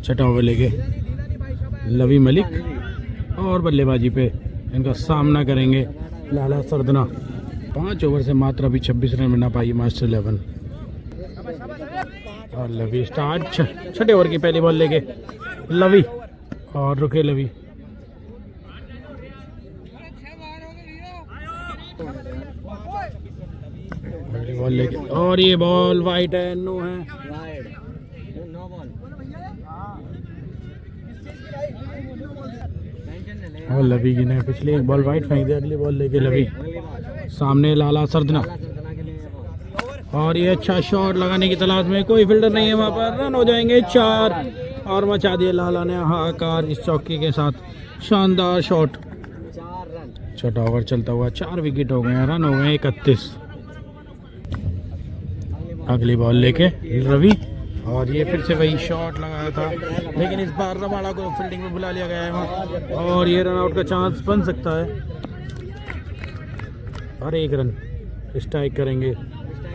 6ठा ओवर लेके लवी मलिक, और बल्लेबाजी पे इनका सामना करेंगे लाला सरदना। 5 ओवर से मात्र अभी 26 रन बना पाई मास्टर 11, और लवी स्टार्ट। 6ठे ओवर की पहली बॉल लेके लवी, और रुके लवी, अगली बॉल लेके, और ये बॉल वाइड है, नो है, वाइड, नो बॉल। टेंशन न ले। और लवी की ने पिछली एक बॉल वाइड फेंक दी। अगली बॉल लेके लवी, अगली बॉल सामने लाला सरदना, लाला सरदना के लिए ये बॉल। और ये अच्छा शॉट लगाने की तलाश में, कोई फील्डर नहीं है वहाँ पर, रन हो जाएंगे 4, और मचा दिए लाला ने हाहाकार इस चौके के साथ। शानदार शॉट। 4 रन। 6ठा ओवर चलता हुआ 4 विकेट हो गए हैं, रन हो गए 31। अगली बॉल लेके रवि, और ये फिर से वही शॉट लगाया था, लेकिन इस बार रबाड़ा को फील्डिंग में बुला लिया गया है वहाँ, और ये रन आउट का चांस बन सकता है, और 1 रन स्ट्राइक करेंगे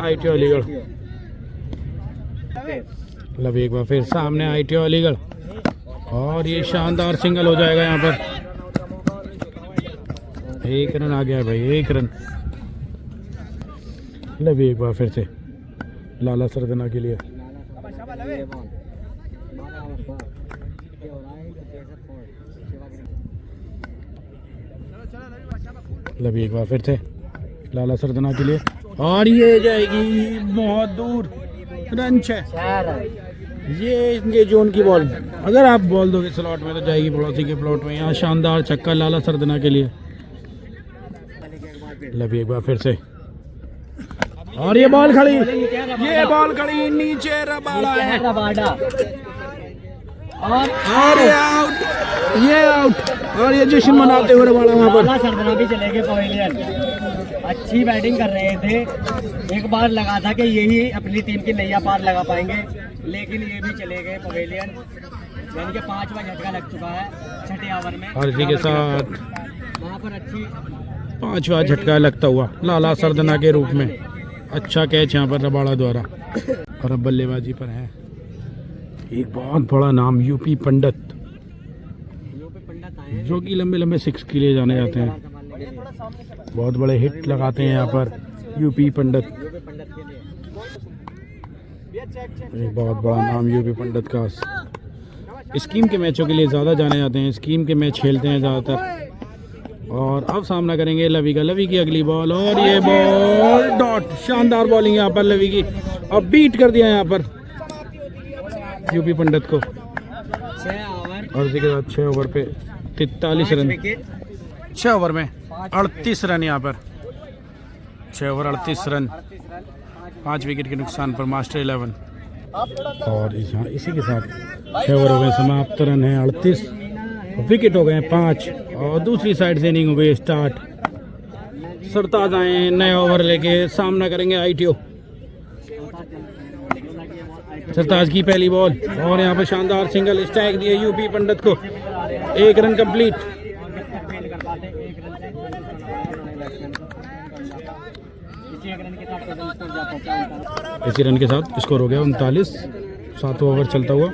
आईटीओ अलीगढ़। लवी एक बार फिर सामने आईटीओ अलीगढ़, और ये शानदार सिंगल हो जाएगा यहाँ पर। 1 रन आ गया है भाई, 1 रन। लवी एक बार फिर से लाला सरदना के लिए, ये बॉल। 12 ओवर पर ये हो रहा है कि प्रेशर फोर्ड शिवा लवी एक बार फिर से लाला सरदना के लिए, और ये जाएगी बहुत दूर, रन 6। ये इनके जोन की बॉल, अगर आप बॉल दोगे स्लॉट में तो जाएगी पड़ोसी के प्लॉट में। यहाँ शानदार छक्का लाला सरदना के लिए। लवी एक बार फिर से, और ये बॉल खड़ी, ये बॉल खड़ी, नीचे रबाड़ा है, रबाड़ा, और ये आउट, ये आउट, और ये जश्न मनाते हुए रबाड़ा वहाँ पर। लाला सरदना भी चले गए पवेलियन। अच्छी बैटिंग कर रहे थे, एक बार लगा था कि यही अपनी टीम की नैया पार लगा पाएंगे, लेकिन ये भी चले गए पवेलियन। यानी कि 5वां झटका लग चुका है 6ठे ओवर में, और इसी के साथ वहाँ पर अच्छी 5वां झटका लगता हुआ लाला सरदना के रूप में। अच्छा कैच यहाँ पर रबाड़ा द्वारा, और अब बल्लेबाजी पर है एक बहुत बड़ा नाम यूपी पंडित, पंडित आए हैं जो कि लंबे लंबे 6 के लिए जाने जाते हैं, संभालने के लिए। बहुत बड़े हिट लगाते हैं यहाँ पर यूपी पंडित। पंडित के लिए एक बहुत बड़ा नाम यूपी पंडित का। स्कीम के मैचों के लिए ज़्यादा जाने जाते हैं, स्कीम के मैच खेलते हैं ज़्यादातर। और अब सामना करेंगे लवी का। लवी की अगली बॉल, और ये बॉल डॉट, शानदार बॉलिंग यहाँ पर लवी की, अब बीट कर दिया यहाँ पर यूपी पंडित को। 6 ओवर और इसी के साथ 6 ओवर पे 43 रन, 6 ओवर में 38 रन यहाँ पर, 6 ओवर 38 रन, 5 विकेट के नुकसान पर मास्टर 11। और इसी के साथ 6 ओवर में समाप्त, रन है 38। विकेट हो गए 5 और दूसरी साइड से इनिंग हो गई स्टार्ट। सरताज आए नए ओवर लेके, सामना करेंगे ITO। सरताज की पहली बॉल और यहाँ पर शानदार सिंगल स्ट्राइक दिए यूपी पंडित को। 1 रन कंप्लीट। इसी रन के साथ स्कोर हो गया 39, 7 ओवर चलता हुआ।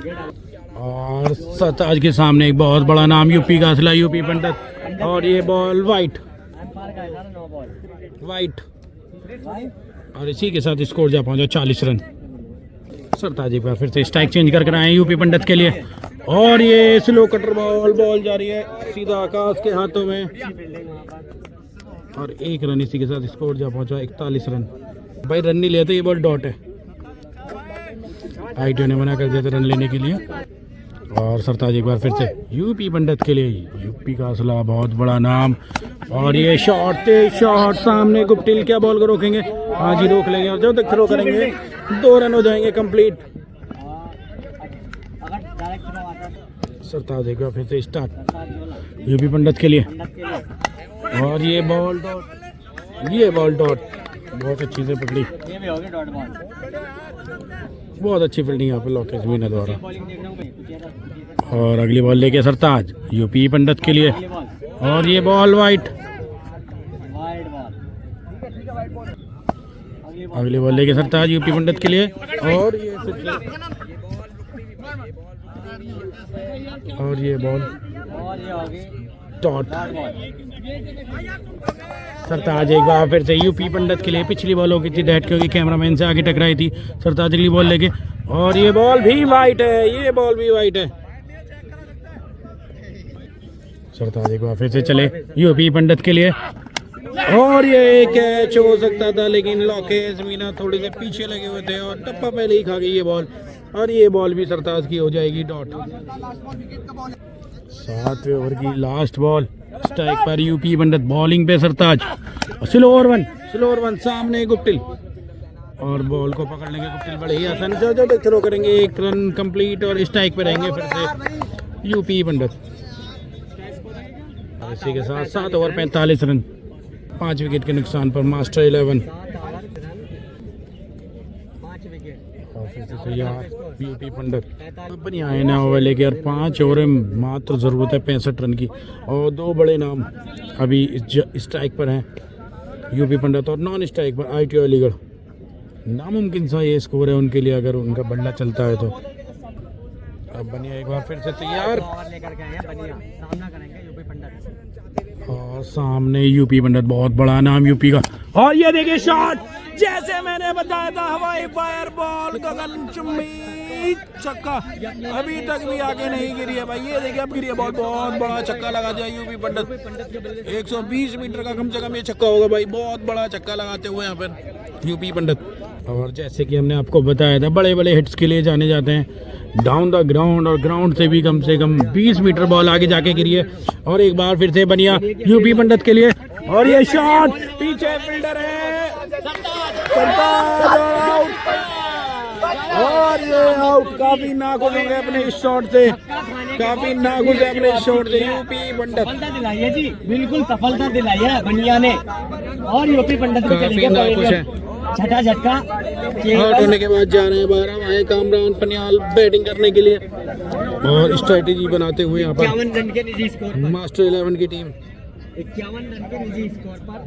और सरताज के सामने एक बहुत बड़ा नाम यूपी का असला यूपी पंडित, और ये बॉल वाइट और इसी के साथ स्कोर जा पहुंचा 40 रन। सरताज एक बार फिर से स्ट्राइक चेंज कर आए यूपी पंडित के लिए, और ये स्लो कटर बॉल जा रही है सीधा आकाश के हाथों में, और 1 रन। इसी के साथ स्कोर जा पहुंचा 41 रन। भाई रन नहीं लेते, ये बॉल डॉट है। ITO ने मना कर दिया था रन लेने के लिए, और सरताज एक बार फिर से यूपी पंडित के लिए, यूपी का असला बहुत बड़ा नाम। और ये शॉट सामने गुप्टिल, क्या बॉल को रोकेंगे? हाँ जी रोक लेंगे, और जब तक थ्रो करेंगे 2 रन हो जाएंगे कंप्लीट। सरताज एक बार फिर से स्टार्ट यूपी पंडित के लिए, और ये बॉल डॉट बहुत अच्छी से पकड़ी, बहुत अच्छी फील्डिंग यहाँ पे लोकेश मीना द्वारा। और अगली बॉल लेके सरताज यूपी पंडित के लिए, और ये बॉल वाइट। अगली बॉल लेके सरताज यूपी पंडित के लिए, और ये बॉल डॉट। सरताज एक बार फिर से यूपी पंडित के लिए, पिछली बॉल हो गई थी डेट क्योंकि कैमरामैन से आगे टकराई थी। सरताज अगली बॉल लेके, और ये बॉल भी वाइट है, सरताज एक बार फिर से चले यूपी पंडित के लिए, और ये कैच हो सकता था लेकिन लोकेश मीना थोड़े से पीछे लगे हुए थे और टप्पा पहले ही खा गई ये बॉल, और ये बॉल भी सरताज की हो जाएगी डॉट। 7वें ओवर की लास्ट बॉल, स्ट्राइक पर यूपी पंडित, बॉलिंग पे सरताज। स्लो ओवर वन सामने गुप्टिल, और बॉल को पकड़ लेंगे गुप्टिल बड़े ही आसानी से, जब तक थ्रो करेंगे 1 रन कंप्लीट, और स्ट्राइक पे रहेंगे फिर से यूपी पंडित। इसी के साथ 7 ओवर 45 रन, 5 विकेट के नुकसान पर मास्टर 11। और फिर से तैयार यूपी पंडित, बढ़िया है ना ओवर लेके, और 5 ओवर में मात्र ज़रूरत है 65 रन की, और 2 बड़े नाम अभी स्ट्राइक पर हैं यूपी पंडित, और नॉन स्ट्राइक पर ITO अलीगढ़। नामुमकिन सा ये स्कोर है उनके लिए अगर उनका बल्ला चलता है तो। अब बनिया एक बार फिर से तैयार, और सामने यूपी पंडित, बहुत बड़ा नाम यूपी का, और ये देखिए शॉट, जैसे मैंने बताया था हवाई फायर बॉल, गगनचुंबी छक्का, अभी तक भी आगे नहीं गिरी है भाई। ये देखिए अब गिरी है बॉल, बहुत बड़ा छक्का लगा दिया यूपी पंडित। 120 मीटर का कम से कम ये छक्का होगा भाई, बहुत बड़ा छक्का लगाते हुए यहाँ पर यूपी पंडित। और जैसे कि हमने आपको बताया था बड़े बड़े हिट्स के लिए जाने जाते हैं डाउन द ग्राउंड, और ग्राउंड से भी कम 20 मीटर बॉल आगे जाके गिरी है। और एक बार फिर से बनिया यूपी पंडित के लिए, और ये शॉट, पीछे फील्डर है सरताज, और ये आउट। काफी नाखुश होंगे अपने इस शॉट से, यूपी पंडित दिलाई जी, बिल्कुल सफलता दिलाई है बनिया ने, और यूपी पंडित काफी नाखुश है। छठा झटका आउट होने के बाद जा रहे हैं 12 आए कामरान पनियाल बैटिंग करने के लिए, और स्ट्रेटेजी बनाते हुए यहाँ पर 51 रन के निजी स्कोर पर मास्टर 11 की टीम 51 रन के निजी स्कोर पर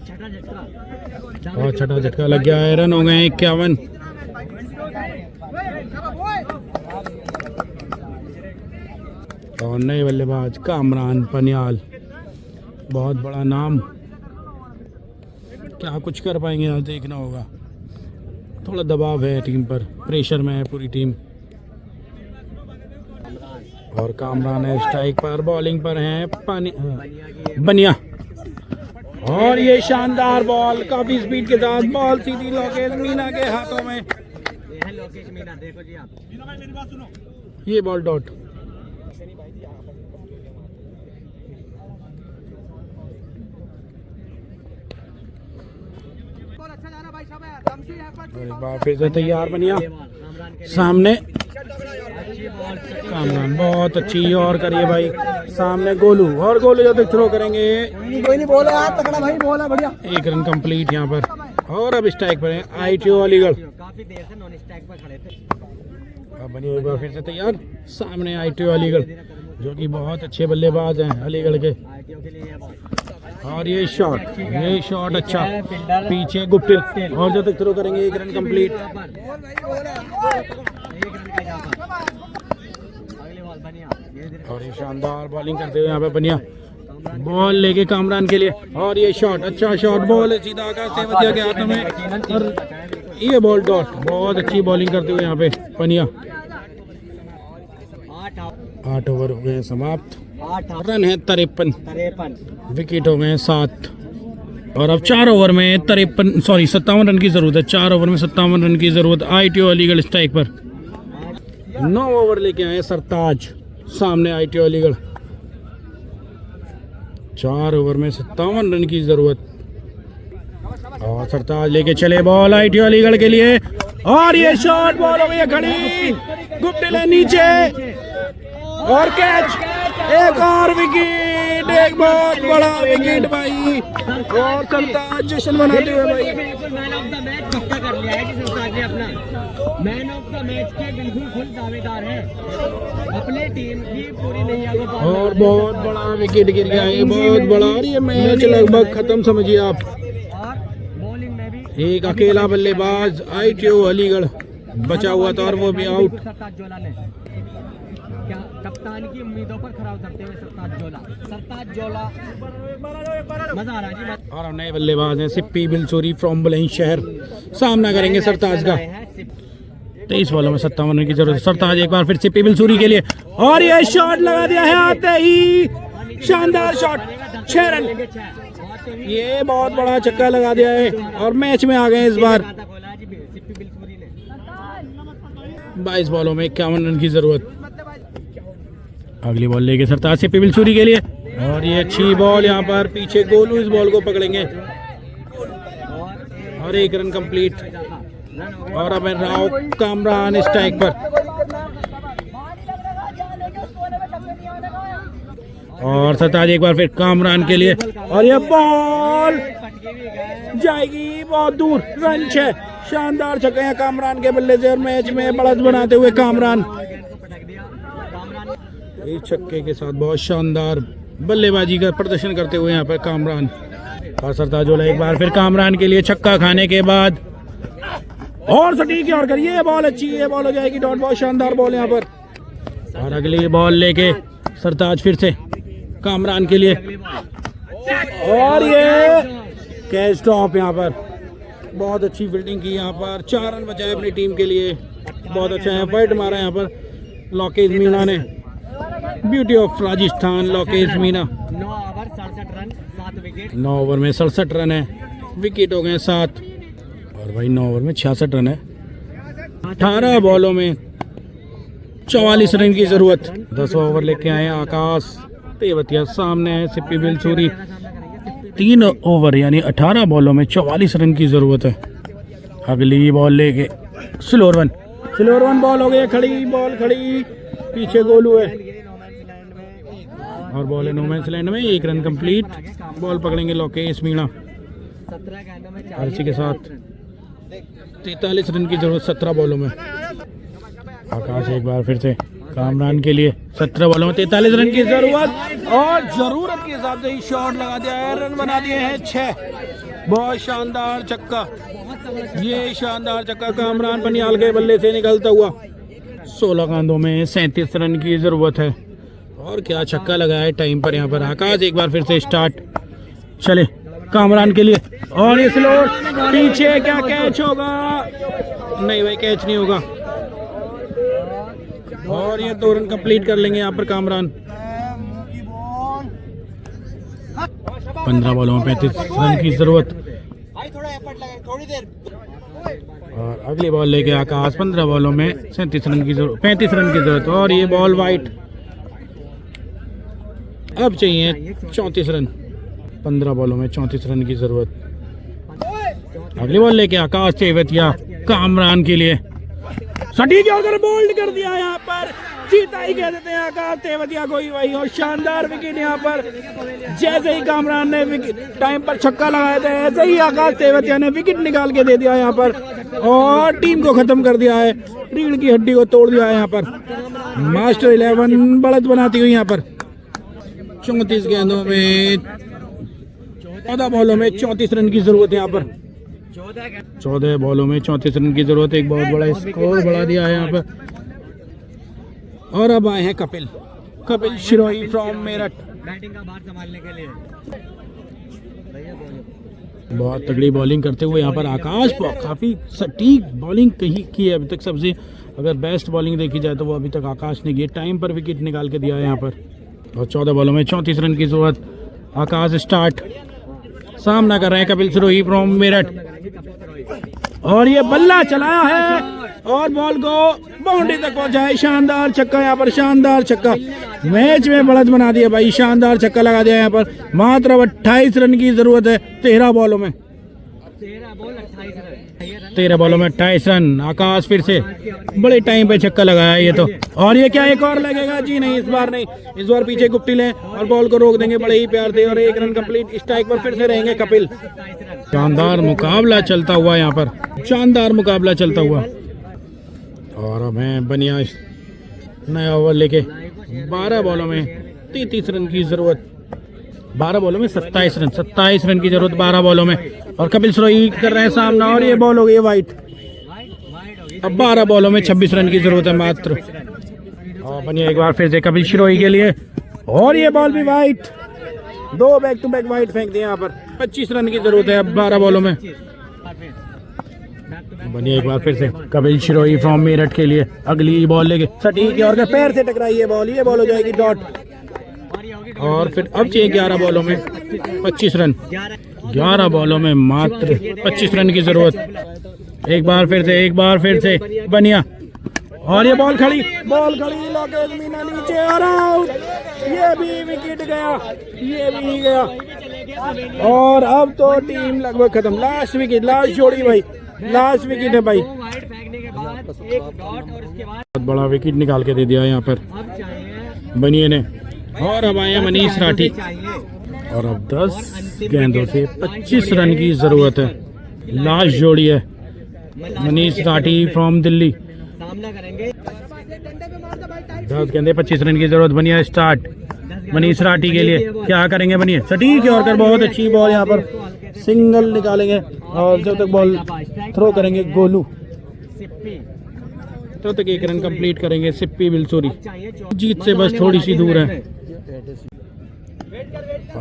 छठा झटका, और छठा झटका लग गया है, रन हो गए 51। और नए बल्लेबाज कामरान पनियाल, बहुत बड़ा नाम, क्या कुछ कर पाएंगे यहाँ देखना होगा। थोड़ा दबाव है टीम पर, प्रेशर में है पूरी टीम। और कामरान है स्ट्राइक पर, बॉलिंग पर है बनिया, और ये शानदार बॉल, काफी स्पीड के साथ बॉल सीधी लोकेश मीना के हाथों में, लोकेश मीना देखो जी आप, ये बॉल डॉट। और एक बार फिर से तैयार बनिया, सामने कामरान बहुत अच्छी और करिए भाई। सामने गोलू और गोलू जब तक थ्रो करेंगे कोई नहीं बोला यार, तकड़ा भाई बोला बढ़िया। 1 रन कंप्लीट यहाँ पर। और अब स्ट्राइक पर है ITO अलीगढ़। काफी देर से नॉन स्ट्राइक पर खड़े थे। अब बनी एक बार फिर से तैयार। सामने ITO अलीगढ़ जो कि बहुत अच्छे बल्लेबाज हैं अलीगढ़ के। आईटीओ के लिए ये बॉल। और ये शॉट अच्छा पीछे गुप्टिल और जब तक थ्रो करेंगे 1 रन कंप्लीट। 1 रन का इजाफा। अगली बॉल बनिया धीरे-धीरे। और ये शानदार बॉलिंग करते हुए यहाँ पे बनिया बॉल लेके कामरान के लिए। और ये शॉट अच्छा शॉट बॉल है सीधा आकाश सेवतिया के हाथों में। और ये बॉल डॉट बहुत अच्छी बॉलिंग करते हुए यहाँ पे बनिया। 8 ओवर हो गए समाप्त। 8 रन है 53, 53। विकेट हो गए 7। और अब 4 ओवर में 57 रन की जरूरत है। 4 ओवर में 57 रन की जरूरत। ITO अलीगढ़ स्ट्राइक पर। 9 ओवर लेके आए सरताज। सामने ITO अलीगढ़। 4 ओवर में 57 रन की जरूरत। और सरताज लेके चले बॉल ITO अलीगढ़ के लिए। और ये शॉट बॉल हो गई है खड़ी। गुप्टिल है नीचे और कैच। एक और विकेट, एक बहुत बड़ा विकेट भाई। और सरताज जश्न मनाते हुए भाई। बिल्कुल मैन ऑफ द मैच पक्का कर लिया है कि सरताज ने अपना। मैन ऑफ द मैच के बिल्कुल फुल दावेदार है अपने टीम की पूरी नैया को पार और बहुत बड़ा विकेट गिर गया है, बहुत बड़ा। और ये मैच लगभग खत्म समझिए आप। और बॉलिंग में भी एक अकेला बल्लेबाज ITO अलीगढ़ बचा हुआ था और वो भी आउट। सरताज जोला ने क्या कप्तान की उम्मीदों पर खरा उतरते हुए सरताज जोला मजा आ रहा है जी। और अब नए बल्लेबाज हैं सिप्पी बिलसूरी फ्रॉम बुलंदशहर। सामना करेंगे सरताज का। 23 बॉलों में 57 रन की जरूरत है। सरताज एक बार फिर सिप्पी बिलसूरी के लिए। और ये शॉट लगा दिया है आते ही। शानदार शॉट, 6 रन। ये बहुत बड़ा छक्का लगा दिया है और मैच में आ गए इस बार। 22 बॉलों में 51 रन की जरूरत। अगली बॉल लेके सरताज सिप्पी बिलसूरी के लिए। और ये अच्छी बॉल यहाँ पर पीछे गोलू इस बॉल को पकड़ेंगे। और 1 रन कंप्लीट। और अब है राव कामरान स्ट्राइक पर। और सरताज एक बार फिर कामरान के लिए। और ये बॉल जाएगी बहुत दूर। रन 6। शानदार छक्का है कामरान के बल्ले से और मैच में बढ़त बनाते हुए कामरान। इस छक्के के साथ बहुत शानदार बल्लेबाजी का प्रदर्शन करते हुए यहाँ पर कामरान। और सरताज एक बार फिर कामरान के लिए छक्का खाने के बाद और सटीक और करिए। ये बॉल अच्छी है, बॉल हो जाएगी डॉट। बहुत शानदार बॉल यहाँ पर। और अगली बॉल लेके सरताज फिर से कामरान के लिए। और ये कैच टॉप यहाँ पर। बहुत अच्छी फील्डिंग की यहाँ पर। 4 रन बचाए अपनी टीम के लिए। बहुत अच्छा है फाइट मारा यहाँ पर लोकेश मीणा ने। Beauty of Rajasthan Lokesh Meena. 9 over 67 run 7 wicket. 9 over में 67 रन है। विकेट हो गए 7। और भाई 9 ओवर में 66 रन है। 18 बॉलों में 44 रन की जरूरत। 10 ओवर लेके आए आकाश तेवतिया। सामने है सिप्पी बिलसूरी। 3 ओवर यानी 18 बॉलों में 44 रन की जरूरत है। अगली बॉल लेके स्लोर वन बॉल हो गई खड़ी। बॉल खड़ी पीछे गोलू है और बॉल है नो मैंस लैंड में। 1 रन कंप्लीट। बॉल पकड़ेंगे लोकेश मीणा। 17 गेंदों में और इसी के साथ 43 रन की जरूरत 17 बॉलों में। आकाश एक बार फिर से कामरान के लिए। 17 बॉलों में 43 रन की जरूरत। और जरूरत के हिसाब से ही शॉट लगा दिया है। रन बना दिए हैं 6। बहुत शानदार छक्का। ये शानदार छक्का कामरान पनियाल के बल्ले से निकलता हुआ। 16 गेंदों में 37 रन की जरूरत है। और क्या छक्का लगाया है टाइम पर यहाँ पर। आकाश एक बार फिर से स्टार्ट। चले कामरान के लिए। और ये स्लो पीछे क्या कैच होगा? नहीं भाई कैच नहीं होगा। और ये 2 रन कंप्लीट कर लेंगे यहाँ पर कामरान। 15 बॉलों में 35 रन की जरूरत। भाई थोड़ा एफर्ट लगे, थोड़ी देर। और अगली बॉल लेके आकाश। 15 बॉलों में 37 रन की जरूरत, 35 रन की जरूरत। और ये बॉल वाइट। अब चाहिए 34 रन। 15 बॉलों में 34 रन की जरूरत। अगली बॉल लेके आकाश तेवतिया कामरान के लिए। सटीक अगर बोल्ड कर दिया यहाँ पर, चीता ही कह देते हैं आकाश तेवतिया कोई वही। और शानदार विकेट यहाँ पर, जैसे ही कामरान ने विकेट टाइम पर छक्का लगाया था ऐसे ही आकाश तेवतिया ने विकेट निकाल के दे दिया यहाँ पर और टीम को खत्म कर दिया है, रीढ़ की हड्डी को तोड़ दिया है यहाँ पर। मास्टर 11 बढ़त बनाती हुई यहाँ पर 34 गेंदों में 14 बॉलों में 34 रन की जरूरत है यहाँ पर। 14 बॉलों में 34 रन की जरूरत है, एक बहुत बड़ा स्कोर बढ़ा दिया है यहाँ पर। और अब आए हैं कपिल शिरोही फ्रॉम मेरठ, बैटिंग का भार संभालने के लिए। बहुत तगड़ी बॉलिंग करते हुए यहाँ पर आकाश काफ़ी सटीक बॉलिंग कही की है अभी तक। सबसे अगर बेस्ट बॉलिंग देखी जाए तो वो अभी तक आकाश ने की, टाइम पर विकेट निकाल के दिया है यहाँ पर। और 14 बॉलों में 34 रन की जरूरत। आकाश स्टार्ट, सामना कर रहे हैं कपिल सिरोही फ्रॉम मेरठ और ये बल्ला चलाया है और बॉल को बाउंड्री तक पहुंचा है। शानदार छक्का यहाँ पर, शानदार छक्का, मैच में बढ़त बना दिया भाई, शानदार छक्का लगा दिया यहाँ पर। मात्र अब 28 रन की जरूरत है 13 बॉलों में। 13 बॉलों में 28 रन। आकाश फिर से बड़े टाइम पे छक्का लगाया ये तो। और ये क्या एक और लगेगा? जी नहीं, इस बार नहीं, इस बार पीछे गुप्टी लें और बॉल को रोक देंगे बड़े ही प्यार से। और 1 रन कंप्लीट। स्ट्राइक पर फिर से रहेंगे कपिल। शानदार मुकाबला चलता हुआ यहाँ पर, शानदार मुकाबला चलता हुआ। और अब है बनिया नया ओवर लेके 12 बॉलों में 33 रन की जरूरत। 12 बॉलों में 27 रन की जरूरत 12 बॉलों में। और कपिल सिरोही कर रहे हैं सामना और ये बॉल हो गई वाइट। अब 12 बॉलों में 26 रन की जरूरत है मात्र। और बनिया एक बार फिर से कपिल सिरोही के लिए और ये बॉल भी wide. 2 back to back wide फेंक दिए यहाँ पर। 25 रन की जरूरत है अब 12 बॉलों में। बनिया एक बार फिर से कपिल सिरोही फ्रॉम मेरठ के लिए अगली बॉल लेके सटीक और पैर से टकराई ये बॉल हो जाएगी डॉट। और फिर अब चाहिए 11 बॉलों में 25 रन। 11 बॉलों में मात्र 25 रन की जरूरत। एक बार फिर से बनिया और ये बॉल खड़ी लोकेश मीना नीचे और आउट। ये भी विकेट गया, ये भी नहीं गया। और अब तो टीम लगभग खत्म। लास्ट विकेट, लास्ट जोड़ी भाई, लास्ट विकेट है भाई। बहुत बड़ा विकेट निकाल के दे दिया यहाँ पर बनिए ने। और अब आए मनीष राठी और अब 10 गेंदों से 25 रन की जरूरत है। लास्ट जोड़ी है मनीष राठी फ्रॉम दिल्ली। 10 गेंदे 25 रन की जरूरत। बनिया स्टार्ट मनीष राठी के लिए, क्या करेंगे बनिए? सटीक है और बहुत अच्छी बॉल यहाँ पर, सिंगल निकालेंगे और जब तक बॉल थ्रो करेंगे गोलू तब तक 1 रन कंप्लीट करेंगे सिप्पी बिलसोरी। जीत से बस थोड़ी सी दूर है।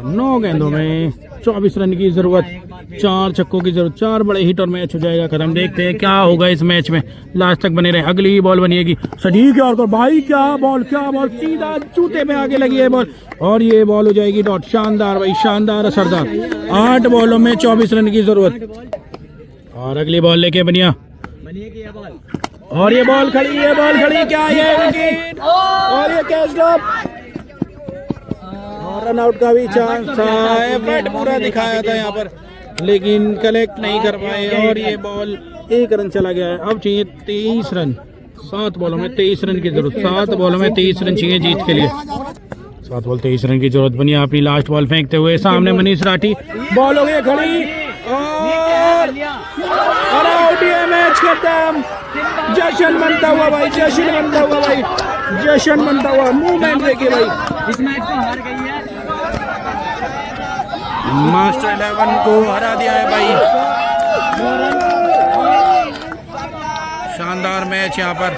9 गेंदों में 24 रन की जरूरत, 4 छक्कों की जरूरत। 4 बड़े हिट और मैच हो जाएगा खत्म। देखते हैं क्या होगा इस मैच में, लास्ट तक बने रहे। अगली ही बॉल बनेगी सटीक और भाई क्या बॉल सीधा जूते में आगे लगी है बॉल और ये बॉल हो जाएगी डॉट। शानदार भाई, शानदार असरदार। 8 बॉलों में 24 रन की जरूरत। और अगली बॉल लेके बनिया और ये बॉल खड़ी क्या ये विकेट और ये कैच ड्रॉप और रन आउट का भी चांस था। एफर्ट पूरा दिखाया था यहाँ पर लेकिन कलेक्ट नहीं कर पाए और ये बॉल 1 रन चला गया है। अब चाहिए 23 रन। 7 बॉलों में 23 रन की जरूरत। 7 बॉलों में 23 रन चाहिए जीत के लिए। 7 बॉल 23 रन की जरूरत। बनिया अपनी लास्ट बॉल फेंकते हुए सामने मनीष राठी, बॉल हो गई खड़ी और आउट। ये मैच खत्म। जश्न बनता हुआ भाई, जश्न बनता हुआ मूवमेंट देखिए भाई। इस मैच को हार गई है, मास्टर 11 को हरा दिया है भाई। शानदार मैच यहाँ पर।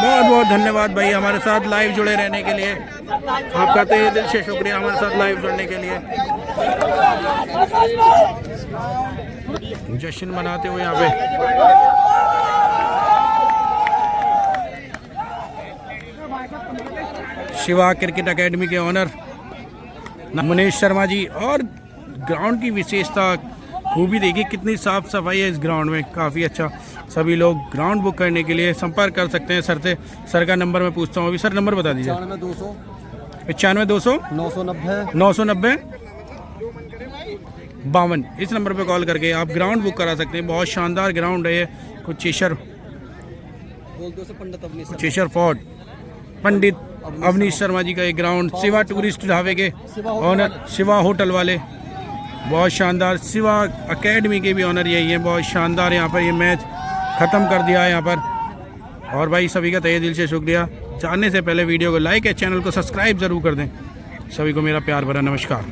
बहुत बहुत धन्यवाद भाई हमारे साथ लाइव जुड़े रहने के लिए। आपका तहे दिल से शुक्रिया हमारे साथ लाइव जुड़ने के लिए। जश्न मनाते हुए यहाँ पे शिवा क्रिकेट एकेडमी के ऑनर मनीष शर्मा जी। और ग्राउंड की विशेषता खूबी देखिए, कितनी साफ सफाई है इस ग्राउंड में, काफ़ी अच्छा। सभी लोग ग्राउंड बुक करने के लिए संपर्क कर सकते हैं सर से। सर का नंबर मैं पूछता हूँ अभी। सर नंबर बता दीजिए। 95 200 990 52। इस नंबर पे कॉल करके आप ग्राउंड बुक करा सकते हैं। बहुत शानदार ग्राउंड है ये, कुछ चेशर चेशर फोर्ट पंडित अवनीश शर्मा जी का एक ग्राउंड, शिवा टूरिस्ट ढाबे के ऑनर, शिवा होटल वाले, बहुत शानदार। शिवा एकेडमी के भी ऑनर यही है। बहुत शानदार यहाँ पर ये मैच ख़त्म कर दिया है यहाँ पर। और भाई सभी का तहे दिल से शुक्रिया। जानने से पहले वीडियो को लाइक है, चैनल को सब्सक्राइब ज़रूर कर दें। सभी को मेरा प्यार भरा नमस्कार।